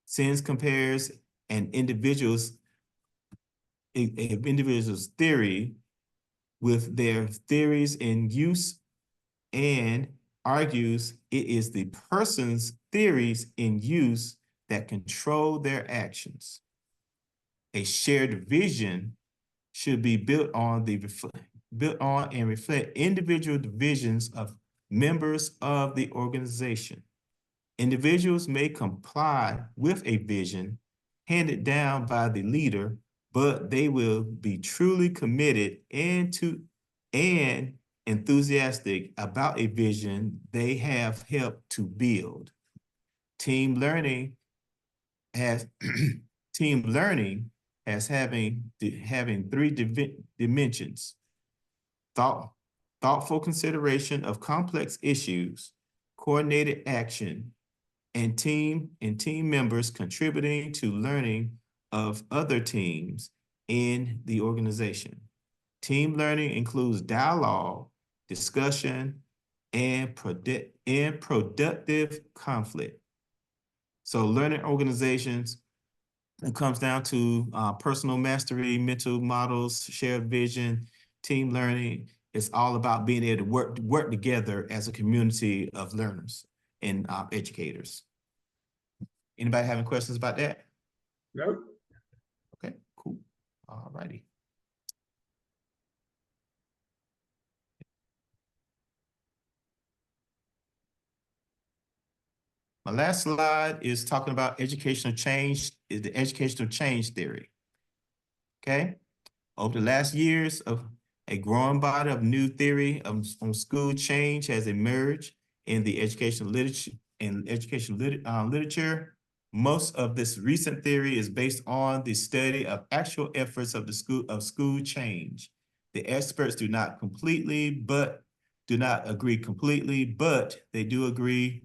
SINS compares an individual's theory with their theories in use and argues it is the person's theories in use that control their actions. A shared vision should be built on and reflect individual visions of members of the organization. Individuals may comply with a vision handed down by the leader, but they will be truly committed and enthusiastic about a vision they have helped to build. Team learning has having 3 dimensions: thoughtful consideration of complex issues, coordinated action, and team members contributing to learning of other teams in the organization. Team learning includes dialogue, discussion, and productive conflict. So learning organizations, it comes down to personal mastery, mental models, shared vision, team learning. It's all about being able to work together as a community of learners and educators. Anybody having questions about that? Nope. Okay, cool. All righty. My last slide is talking about educational change, is the educational change theory. Okay, over the last years of a growing body of new theory on school change has emerged in the educational literature. Most of this recent theory is based on the study of actual efforts of school change. The experts do not agree completely, but they do agree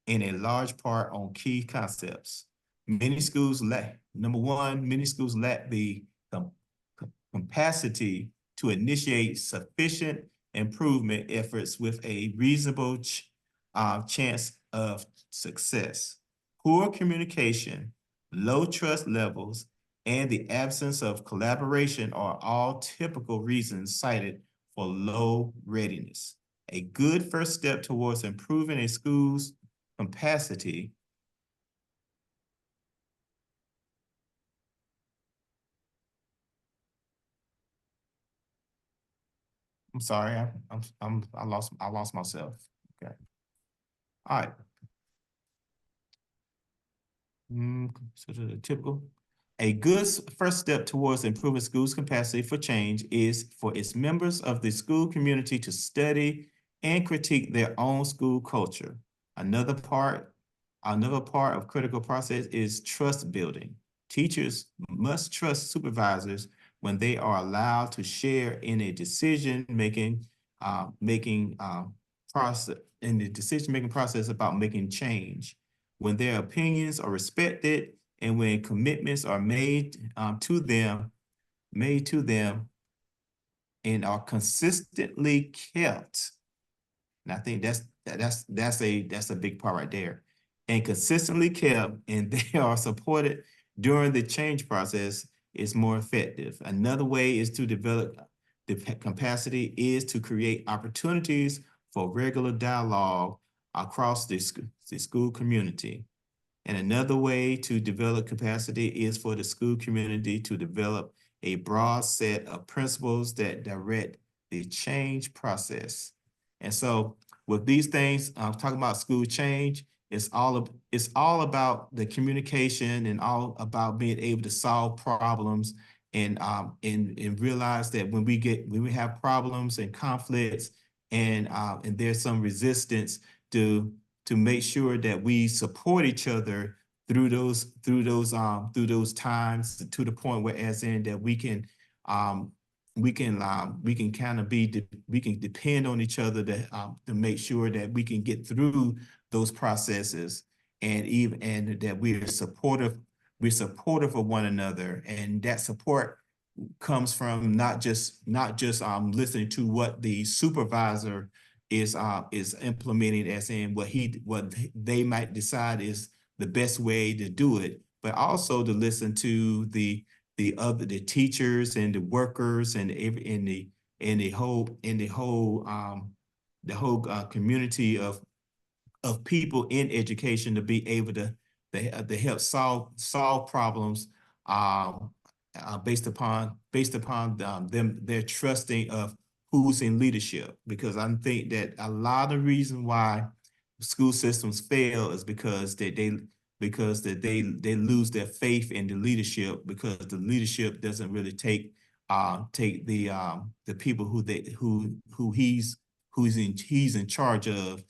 in a large part on key concepts. Many schools lack the capacity to initiate sufficient improvement efforts with a reasonable chance of success. Poor communication, low trust levels, and the absence of collaboration are all typical reasons cited for low readiness. A good first step towards improving a school's capacity I'm sorry, I lost myself. Okay. All right. So the typical. A good first step towards improving schools' capacity for change is for its members of the school community to study and critique their own school culture. Another part of critical process is trust building. Teachers must trust supervisors when they are allowed to share in a decision-making process about making change. When their opinions are respected And when commitments are made to them and are consistently kept, and I think that's a big part right there, and consistently kept, and they are supported during the change process, is more effective. Another way is to develop the capacity is to create opportunities for regular dialogue across the school community. And another way to develop capacity is for the school community to develop a broad set of principles that direct the change process. And so with these things, I'm talking about school change, it's all about the communication and all about being able to solve problems and realize that when we have problems and conflicts and there's some resistance to make sure that we support each other through those times, to the point where as in that we can kind of we can depend on each other to make sure that we can get through those processes, and that we're supportive of one another, and that support comes from not just listening to what the supervisor is implementing, as in what they might decide is the best way to do it, but also to listen to the teachers and the workers and the whole community of people in education, to be able to help solve problems based upon their trusting of who's in leadership. Because I think that a lot of reason why school systems fail is because they lose their faith in the leadership, because the leadership doesn't really take the people who he's in charge of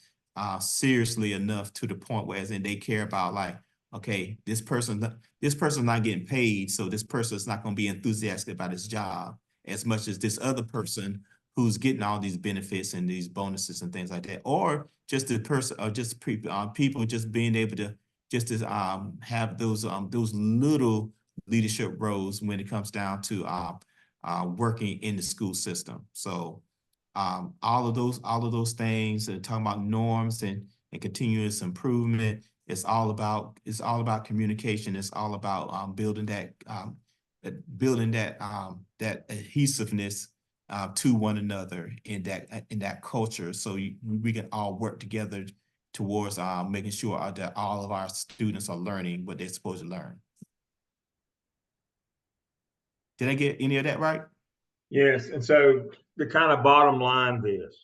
seriously enough, to the point where as in they care about, like, okay, this person's not getting paid, so this person's not going to be enthusiastic about his job as much as this other person who's getting all these benefits and these bonuses and things like that. Or just the person, or just people just being able to have those little leadership roles when it comes down to working in the school system. So all of those things, and talking about norms and continuous improvement, it's all about communication. It's all about building that adhesiveness to one another in that culture, so we can all work together towards making sure that all of our students are learning what they're supposed to learn. Did I get any of that right? Yes, and so the kind of bottom line is,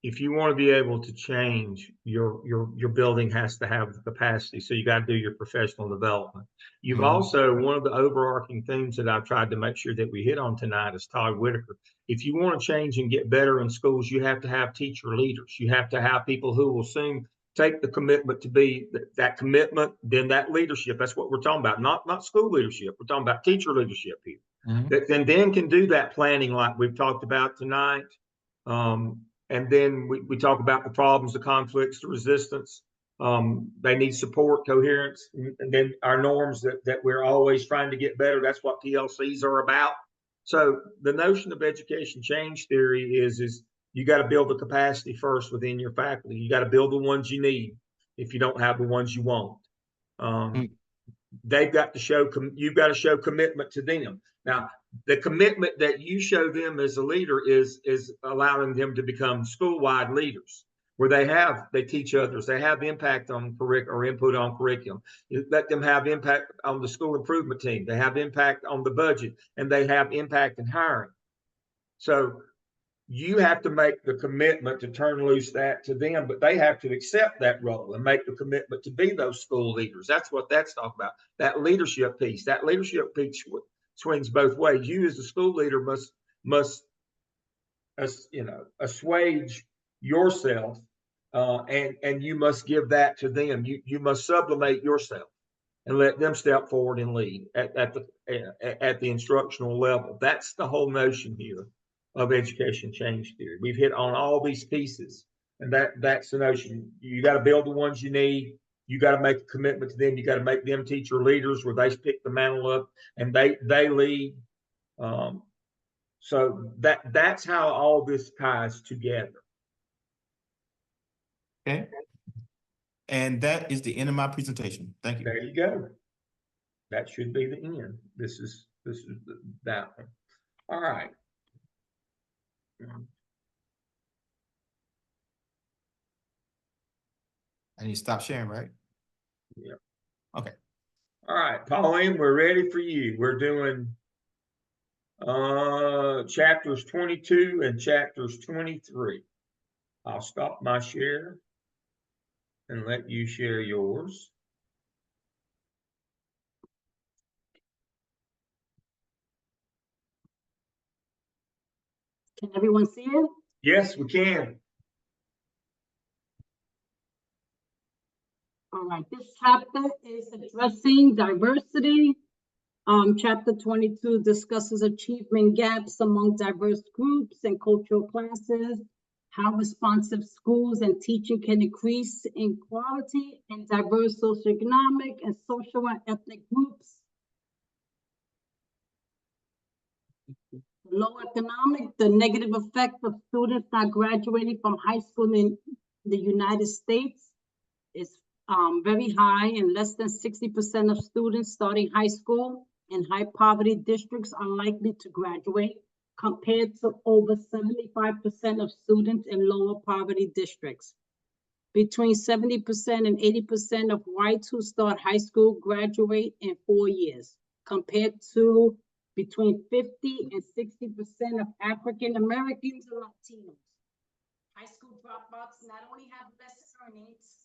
if you want to be able to change, your building has to have the capacity. So you got to do your professional development. You've also, one of the overarching themes that I've tried to make sure that we hit on tonight is Todd Whitaker. If you want to change and get better in schools, you have to have teacher leaders. You have to have people who will soon take the commitment to be that commitment, then that leadership. That's what we're talking about. Not school leadership. We're talking about teacher leadership here. That then can do that planning like we've talked about tonight. And then we talk about the problems, the conflicts, the resistance. They need support, coherence, and then our norms that we're always trying to get better. That's what PLCs are about. So the notion of education change theory is you got to build the capacity first within your faculty. You got to build the ones you need if you don't have the ones you want. They've got to show, you've got to show commitment to them. Now, the commitment that you show them as a leader is allowing them to become school-wide leaders, where they teach others, they have impact on or input on curriculum. You let them have impact on the school improvement team. They have impact on the budget, and they have impact in hiring. So you have to make the commitment to turn loose that to them, but they have to accept that role and make the commitment to be those school leaders. That's what that's talking about. That leadership piece swings both ways. You as a school leader must assuage yourself, and you must give that to them. You must sublimate yourself and let them step forward and lead at the instructional level. That's the whole notion here of education change theory. We've hit on all these pieces, and that's the notion. You got to build the ones you need. you got to make a commitment to them. You got to make them teacher leaders where they pick the mantle up and they lead. So that's how all this ties together. Okay. And that is the end of my presentation. Thank you. There you go. That should be the end. This is that one. All right. I need to stop sharing, right? Yeah. Okay. All right, Pauline, we're ready for you. We're doing chapters 22 and chapters 23. I'll stop my share and let you share yours. Can everyone see it? Yes, we can. All right, this chapter is addressing diversity. Chapter 22 discusses achievement gaps among diverse groups and cultural classes, how responsive schools and teaching can increase inequality in diverse socioeconomic and social and ethnic groups. Low economic, the negative effect of students not graduating from high school in the United States is very high, and less than 60% of students starting high school in high poverty districts are likely to graduate, compared to over 75% of students in lower poverty districts. Between 70% and 80% of whites who start high school graduate in 4 years, compared to between 50 and 60% of African Americans and Latinos. High school dropouts not only have less earnings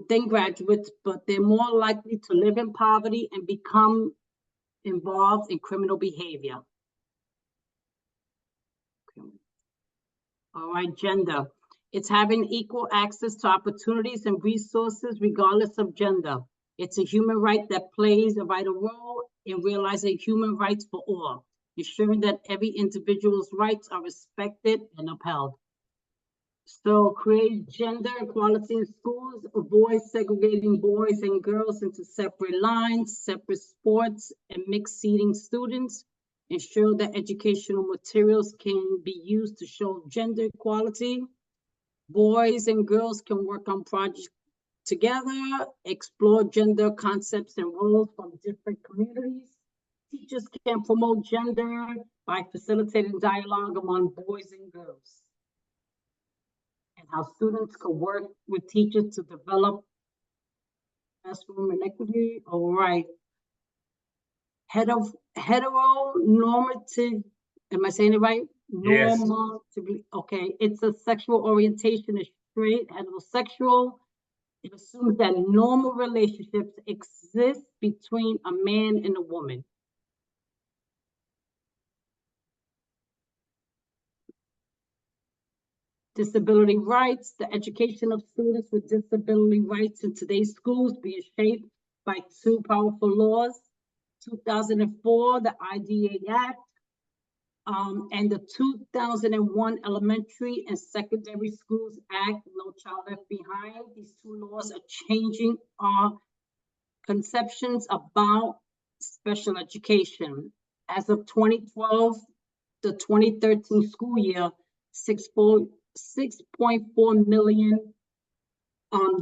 than graduates, but they're more likely to live in poverty and become involved in criminal behavior. All right, gender. It's having equal access to opportunities and resources regardless of gender. It's a human right that plays a vital role in realizing human rights for all, ensuring that every individual's rights are respected and upheld. So create gender equality in schools, avoid segregating boys and girls into separate lines, separate sports, and mixed seating students. Ensure that educational materials can be used to show gender equality. Boys and girls can work on projects together, explore gender concepts and roles from different communities. Teachers can promote gender by facilitating dialogue among boys and girls. And how students can work with teachers to develop classroom inequity. All right. Heteronormative, am I saying it right? Yes. Normatively, okay. It's a sexual orientation is straight, heterosexual. It assumes that normal relationships exist between a man and a woman. Disability rights, the education of students with disability rights in today's schools being shaped by two powerful laws. 2004, the IDEA Act, and the 2001 Elementary and Secondary Schools Act, No Child Left Behind. These two laws are changing our conceptions about special education. As of 2012, the 2013 school year, 6.4 million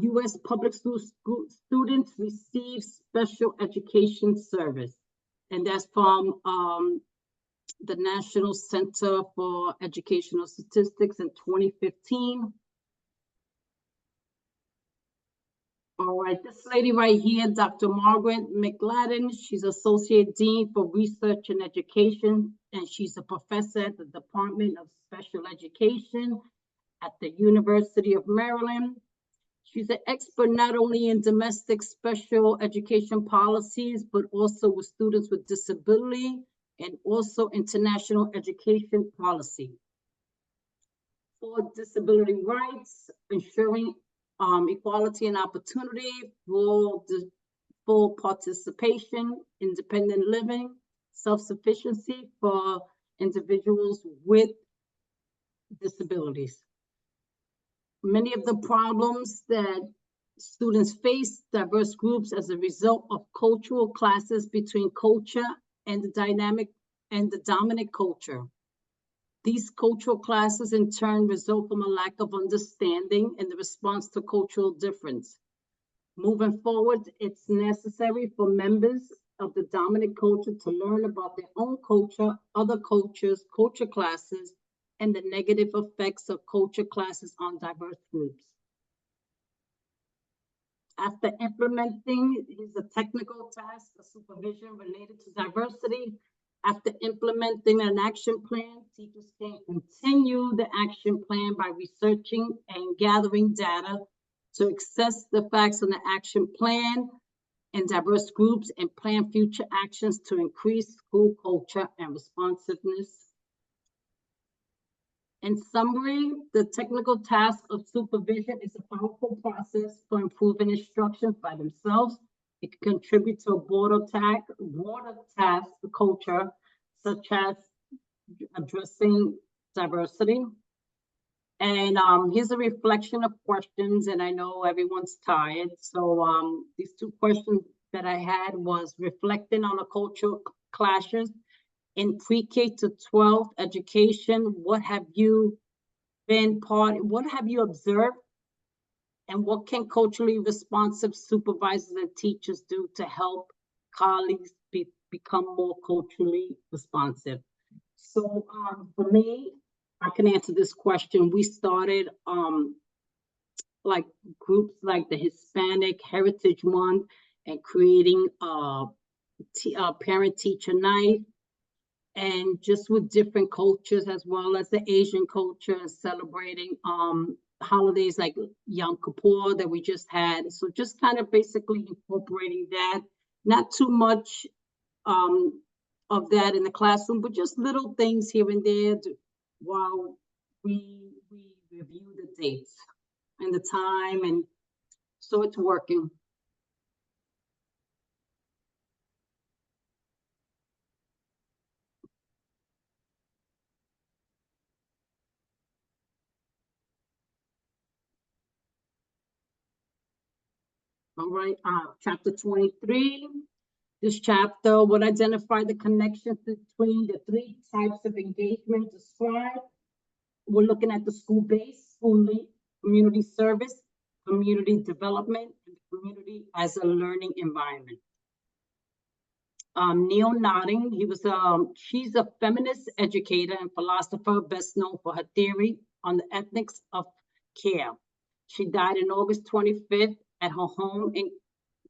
U.S. public school students receive special education service. And that's from the National Center for Educational Statistics in 2015. All right, this lady right here, Dr. Margaret McLadden, she's Associate Dean for Research and Education, and she's a professor at the Department of Special Education at the University of Maryland. She's an expert not only in domestic special education policies, but also with students with disability and also international education policy. For disability rights, ensuring equality and opportunity, full participation, independent living, self-sufficiency for individuals with disabilities. Many of the problems that Students face diverse groups as a result of cultural classes between culture and the dominant culture. These cultural classes in turn result from a lack of understanding in the response to cultural difference. Moving forward, it's necessary for members of the dominant culture to learn about their own culture, other cultures, culture classes, and the negative effects of culture classes on diverse groups. After implementing, here's a technical task, a supervision related to diversity. After implementing an action plan, teachers can continue the action plan by researching and gathering data to assess the facts on the action plan and diverse groups and plan future actions to increase school culture and responsiveness. In summary, the technical task of supervision is a powerful process for improving instructions by themselves. It can contribute to a broader task culture, such as addressing diversity. And here's a reflection of questions, and I know everyone's tired. So these 2 questions that I had was reflecting on the cultural clashes in pre-K to 12 education. What have you observed? And what can culturally responsive supervisors and teachers do to help colleagues become more culturally responsive? So for me, I can answer this question. We started like groups like the Hispanic Heritage Month and creating a parent-teacher night, and just with different cultures as well as the Asian culture, celebrating holidays like Yom Kippur that we just had. So just kind of basically incorporating that, not too much of that in the classroom, but just little things here and there while we review the dates and the time, and so it's working. All right, chapter 23. This chapter would identify the connections between the 3 types of engagement described. We're looking at the school-based, school-linked, community service, community development, and the community as a learning environment. Neil Nodding, she's a feminist educator and philosopher best known for her theory on the ethics of care. She died on August 25th at her home in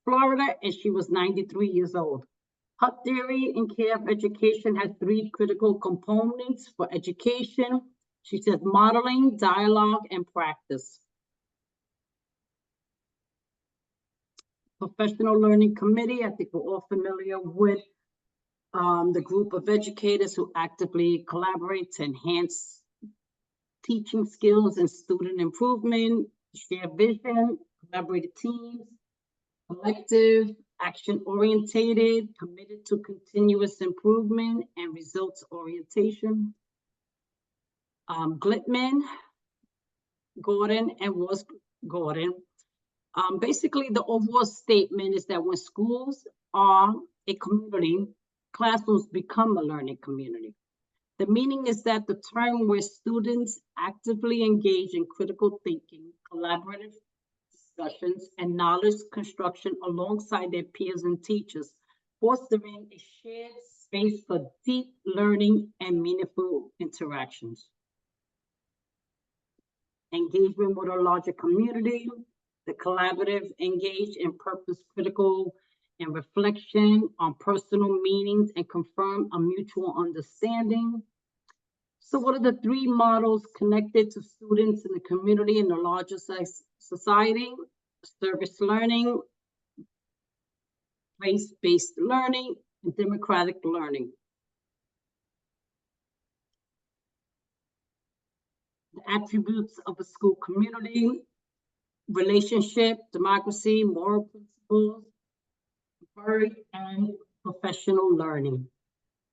Florida, and she was 93 years old. Her theory in care of education has 3 critical components for education. She says modeling, dialogue, and practice. Professional Learning Committee, I think we're all familiar with the group of educators who actively collaborate to enhance teaching skills and student improvement, share vision, collaborative teams, collective, action-orientated, committed to continuous improvement and results orientation. Glitman, Gordon, and was Gordon. Basically, the overall statement is that when schools are a community, classrooms become a learning community. The meaning is that the term where students actively engage in critical thinking, collaborative discussions, and knowledge construction alongside their peers and teachers, fostering a shared space for deep learning and meaningful interactions. Engagement with a larger community, the collaborative, engage in purpose critical and reflection on personal meanings and confirm a mutual understanding. So what are the 3 models connected to students in the community and the larger society? Service learning, place-based learning, and democratic learning. The attributes of a school community: relationship, democracy, moral principles, and professional learning.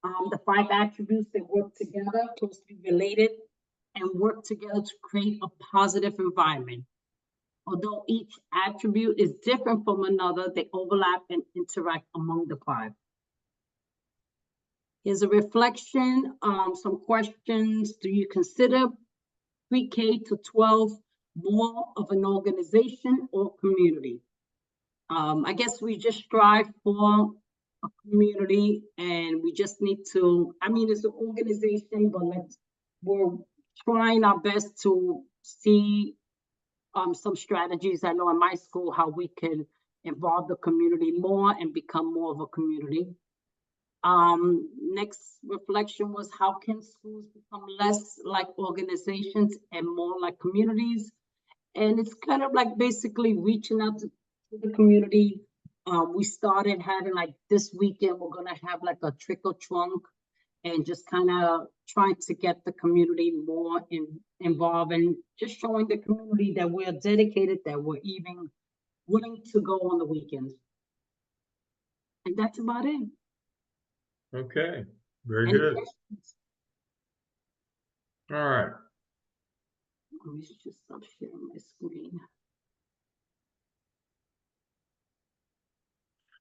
The 5 attributes that work together, closely related, and work together to create a positive environment. Although each attribute is different from another, they overlap and interact among the 5. Here's a reflection, some questions. Do you consider pre-K to 12 more of an organization or community? I guess we just strive for a community, and we just need to, I mean, it's an organization, but we're trying our best to see some strategies. I know in my school how we can involve the community more and become more of a community. Next reflection was, how can schools become less like organizations and more like communities? And it's kind of like basically reaching out to the community. We started having, like, this weekend, we're gonna have like a trick or trunk, and just kind of trying to get the community more involved, and just showing the community that we're dedicated, that we're even willing to go on the weekends. And that's about it. Okay, very Any good. questions? All right. Let me just stop sharing my screen.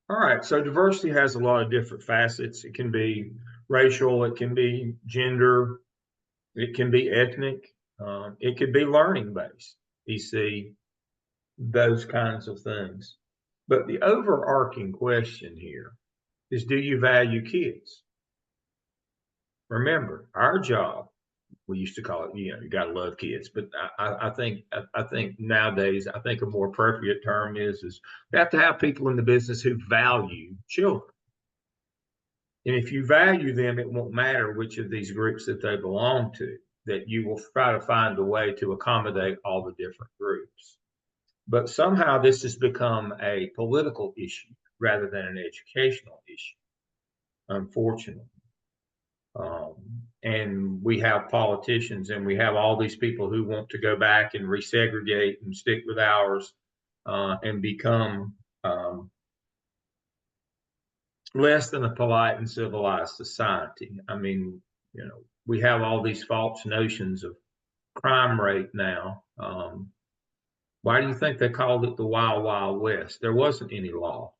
All right, so diversity has a lot of different facets. It can be racial, it can be gender, it can be ethnic, it could be learning based, EC, those kinds of things. But the overarching question here is, do you value kids? Remember, our job, we used to call it, you gotta love kids, but I think nowadays, I think a more appropriate term is we have to have people in the business who value children. And if you value them, it won't matter which of these groups that they belong to, that you will try to find a way to accommodate all the different groups. But somehow this has become a political issue rather than an educational issue, unfortunately. And we have politicians, and we have all these people who want to go back and resegregate and stick with ours, and become less than a polite and civilized society. I mean, we have all these false notions of crime rate now. Why do you think they called it the Wild Wild West? There wasn't any law.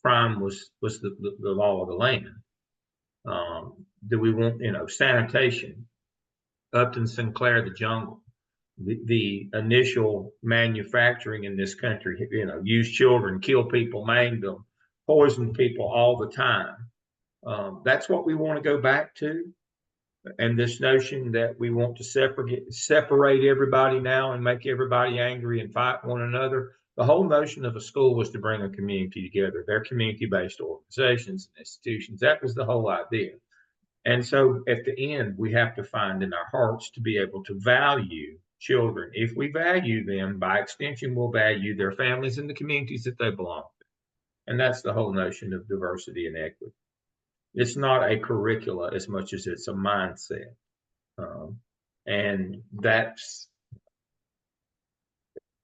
Crime was the law of the land. Do we want, sanitation, Upton Sinclair, the jungle, the initial manufacturing in this country, use children, kill people, maim them, poison people all the time. That's what we want to go back to. And this notion that we want to separate everybody now and make everybody angry and fight one another. The whole notion of a school was to bring a community together. They're community-based organizations and institutions. That was the whole idea. And so at the end, we have to find in our hearts to be able to value children. If we value them, by extension, we'll value their families and the communities that they belong to. And that's the whole notion of diversity and equity. It's not a curricula as much as it's a mindset.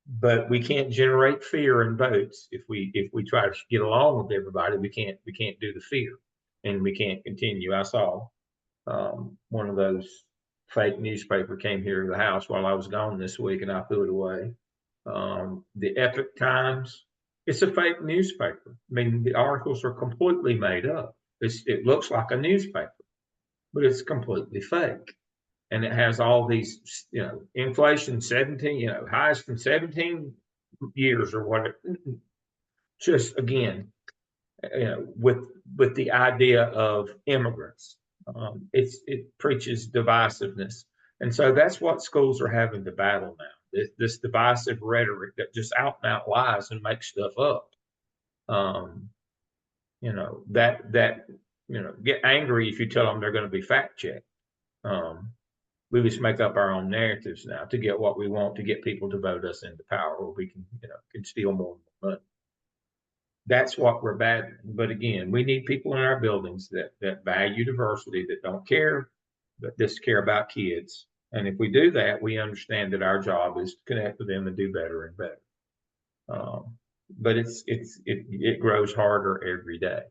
But we can't generate fear and votes if we try to get along with everybody. We can't do the fear, and we can't continue. I saw one of those fake newspaper came here to the house while I was gone this week, and I threw it away. The Epic Times, it's a fake newspaper. I mean, the articles are completely made up. It looks like a newspaper, but it's completely fake. And it has all these, inflation 17, highest in 17 years or whatever. Just again, with the idea of immigrants, it preaches divisiveness, and so that's what schools are having to battle now. This divisive rhetoric that just out and out lies and makes stuff up. Get angry if you tell them they're going to be fact checked. We just make up our own narratives now to get what we want, to get people to vote us into power, or we can steal more money. That's what we're battling. But again, we need people in our buildings that value diversity, that don't care, but just care about kids. And if we do that, we understand that our job is to connect with them and do better and better. But it grows harder every day.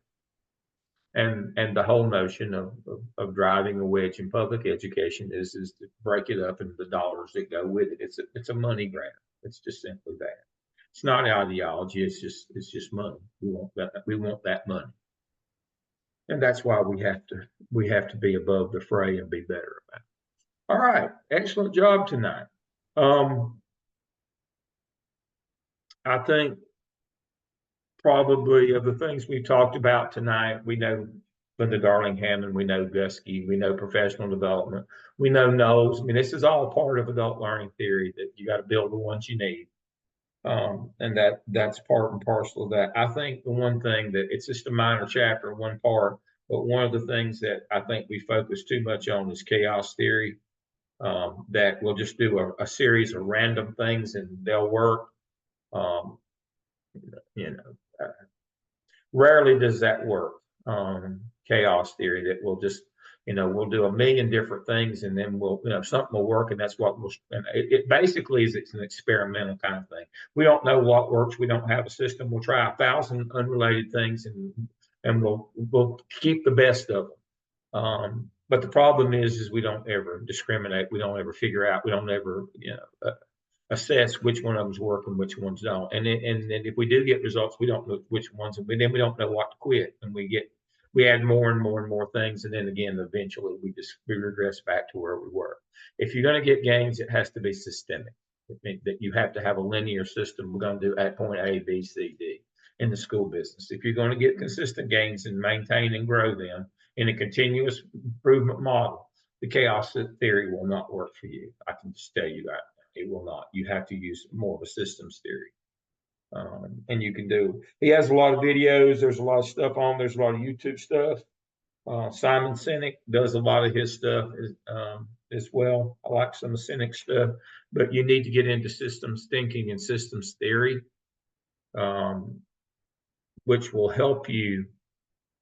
And the whole notion of driving a wedge in public education is to break it up into the dollars that go with it. It's a money grab. It's just simply that. It's not ideology. It's just money. We want that. We want that money, and that's why we have to be above the fray and be better about it. All right, excellent job tonight. I think probably of the things we talked about tonight, we know Linda Darling-Hammond, we know Gusky, we know professional development, we know Knowles. I mean, this is all part of adult learning theory, that you got to build the ones you need. And that's part and parcel of that. I think the one thing that it's just a minor chapter, one part, but one of the things that I think we focus too much on is chaos theory. That we'll just do a series of random things and they'll work. Rarely does that work. Chaos theory, that we'll just, we'll do a million different things and then we'll, something will work, and that's what we'll, and it basically is, it's an experimental kind of thing. We don't know what works. We don't have a system. We'll try 1,000 unrelated things and we'll keep the best of them. But the problem is we don't ever discriminate. We don't ever figure out, we don't ever, assess which one of them's working, which ones don't. And then if we do get results, we don't know which ones, and then we don't know what to quit. And we add more and more and more things. And then again, eventually we regress back to where we were. If you're going to get gains, it has to be systemic. It means that you have to have a linear system. We're going to do at point A, B, C, D in the school business. If you're going to get consistent gains and maintain and grow them in a continuous improvement model, the chaos theory will not work for you. I can just tell you that. It will not. You have to use more of a systems theory. And you can do, he has a lot of videos. There's a lot of stuff on, there's a lot of YouTube stuff. Simon Sinek does a lot of his stuff as well. I like some of Sinek's stuff, but you need to get into systems thinking and systems theory, which will help you.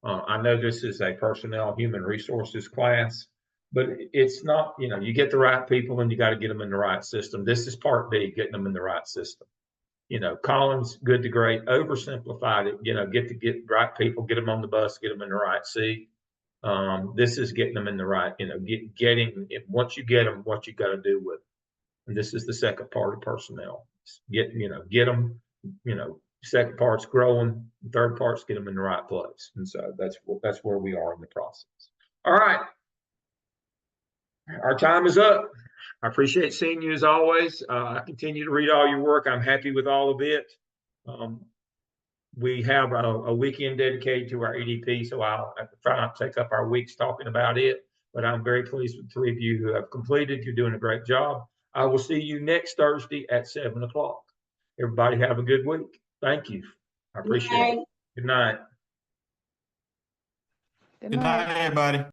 I know this is a personnel human resources class, but it's not, you get the right people and you got to get them in the right system. This is part B, getting them in the right system. Collins, good to great, oversimplified it, get right people, get them on the bus, get them in the right seat. This is getting them in the right, getting, once you get them, what you got to do with them. And this is the second part of personnel. Get them, second part's growing, third part's get them in the right place. And so that's where we are in the process. All right. Our time is up. I appreciate seeing you as always. I continue to read all your work. I'm happy with all of it. We have a weekend dedicated to our EDP, so I'll try not to take up our weeks talking about it, but I'm very pleased with the 3 of you who have completed. You're doing a great job. I will see you next Thursday at 7 o'clock. Everybody have a good week. Thank you. I appreciate it. Good night. Good Good night. night, everybody.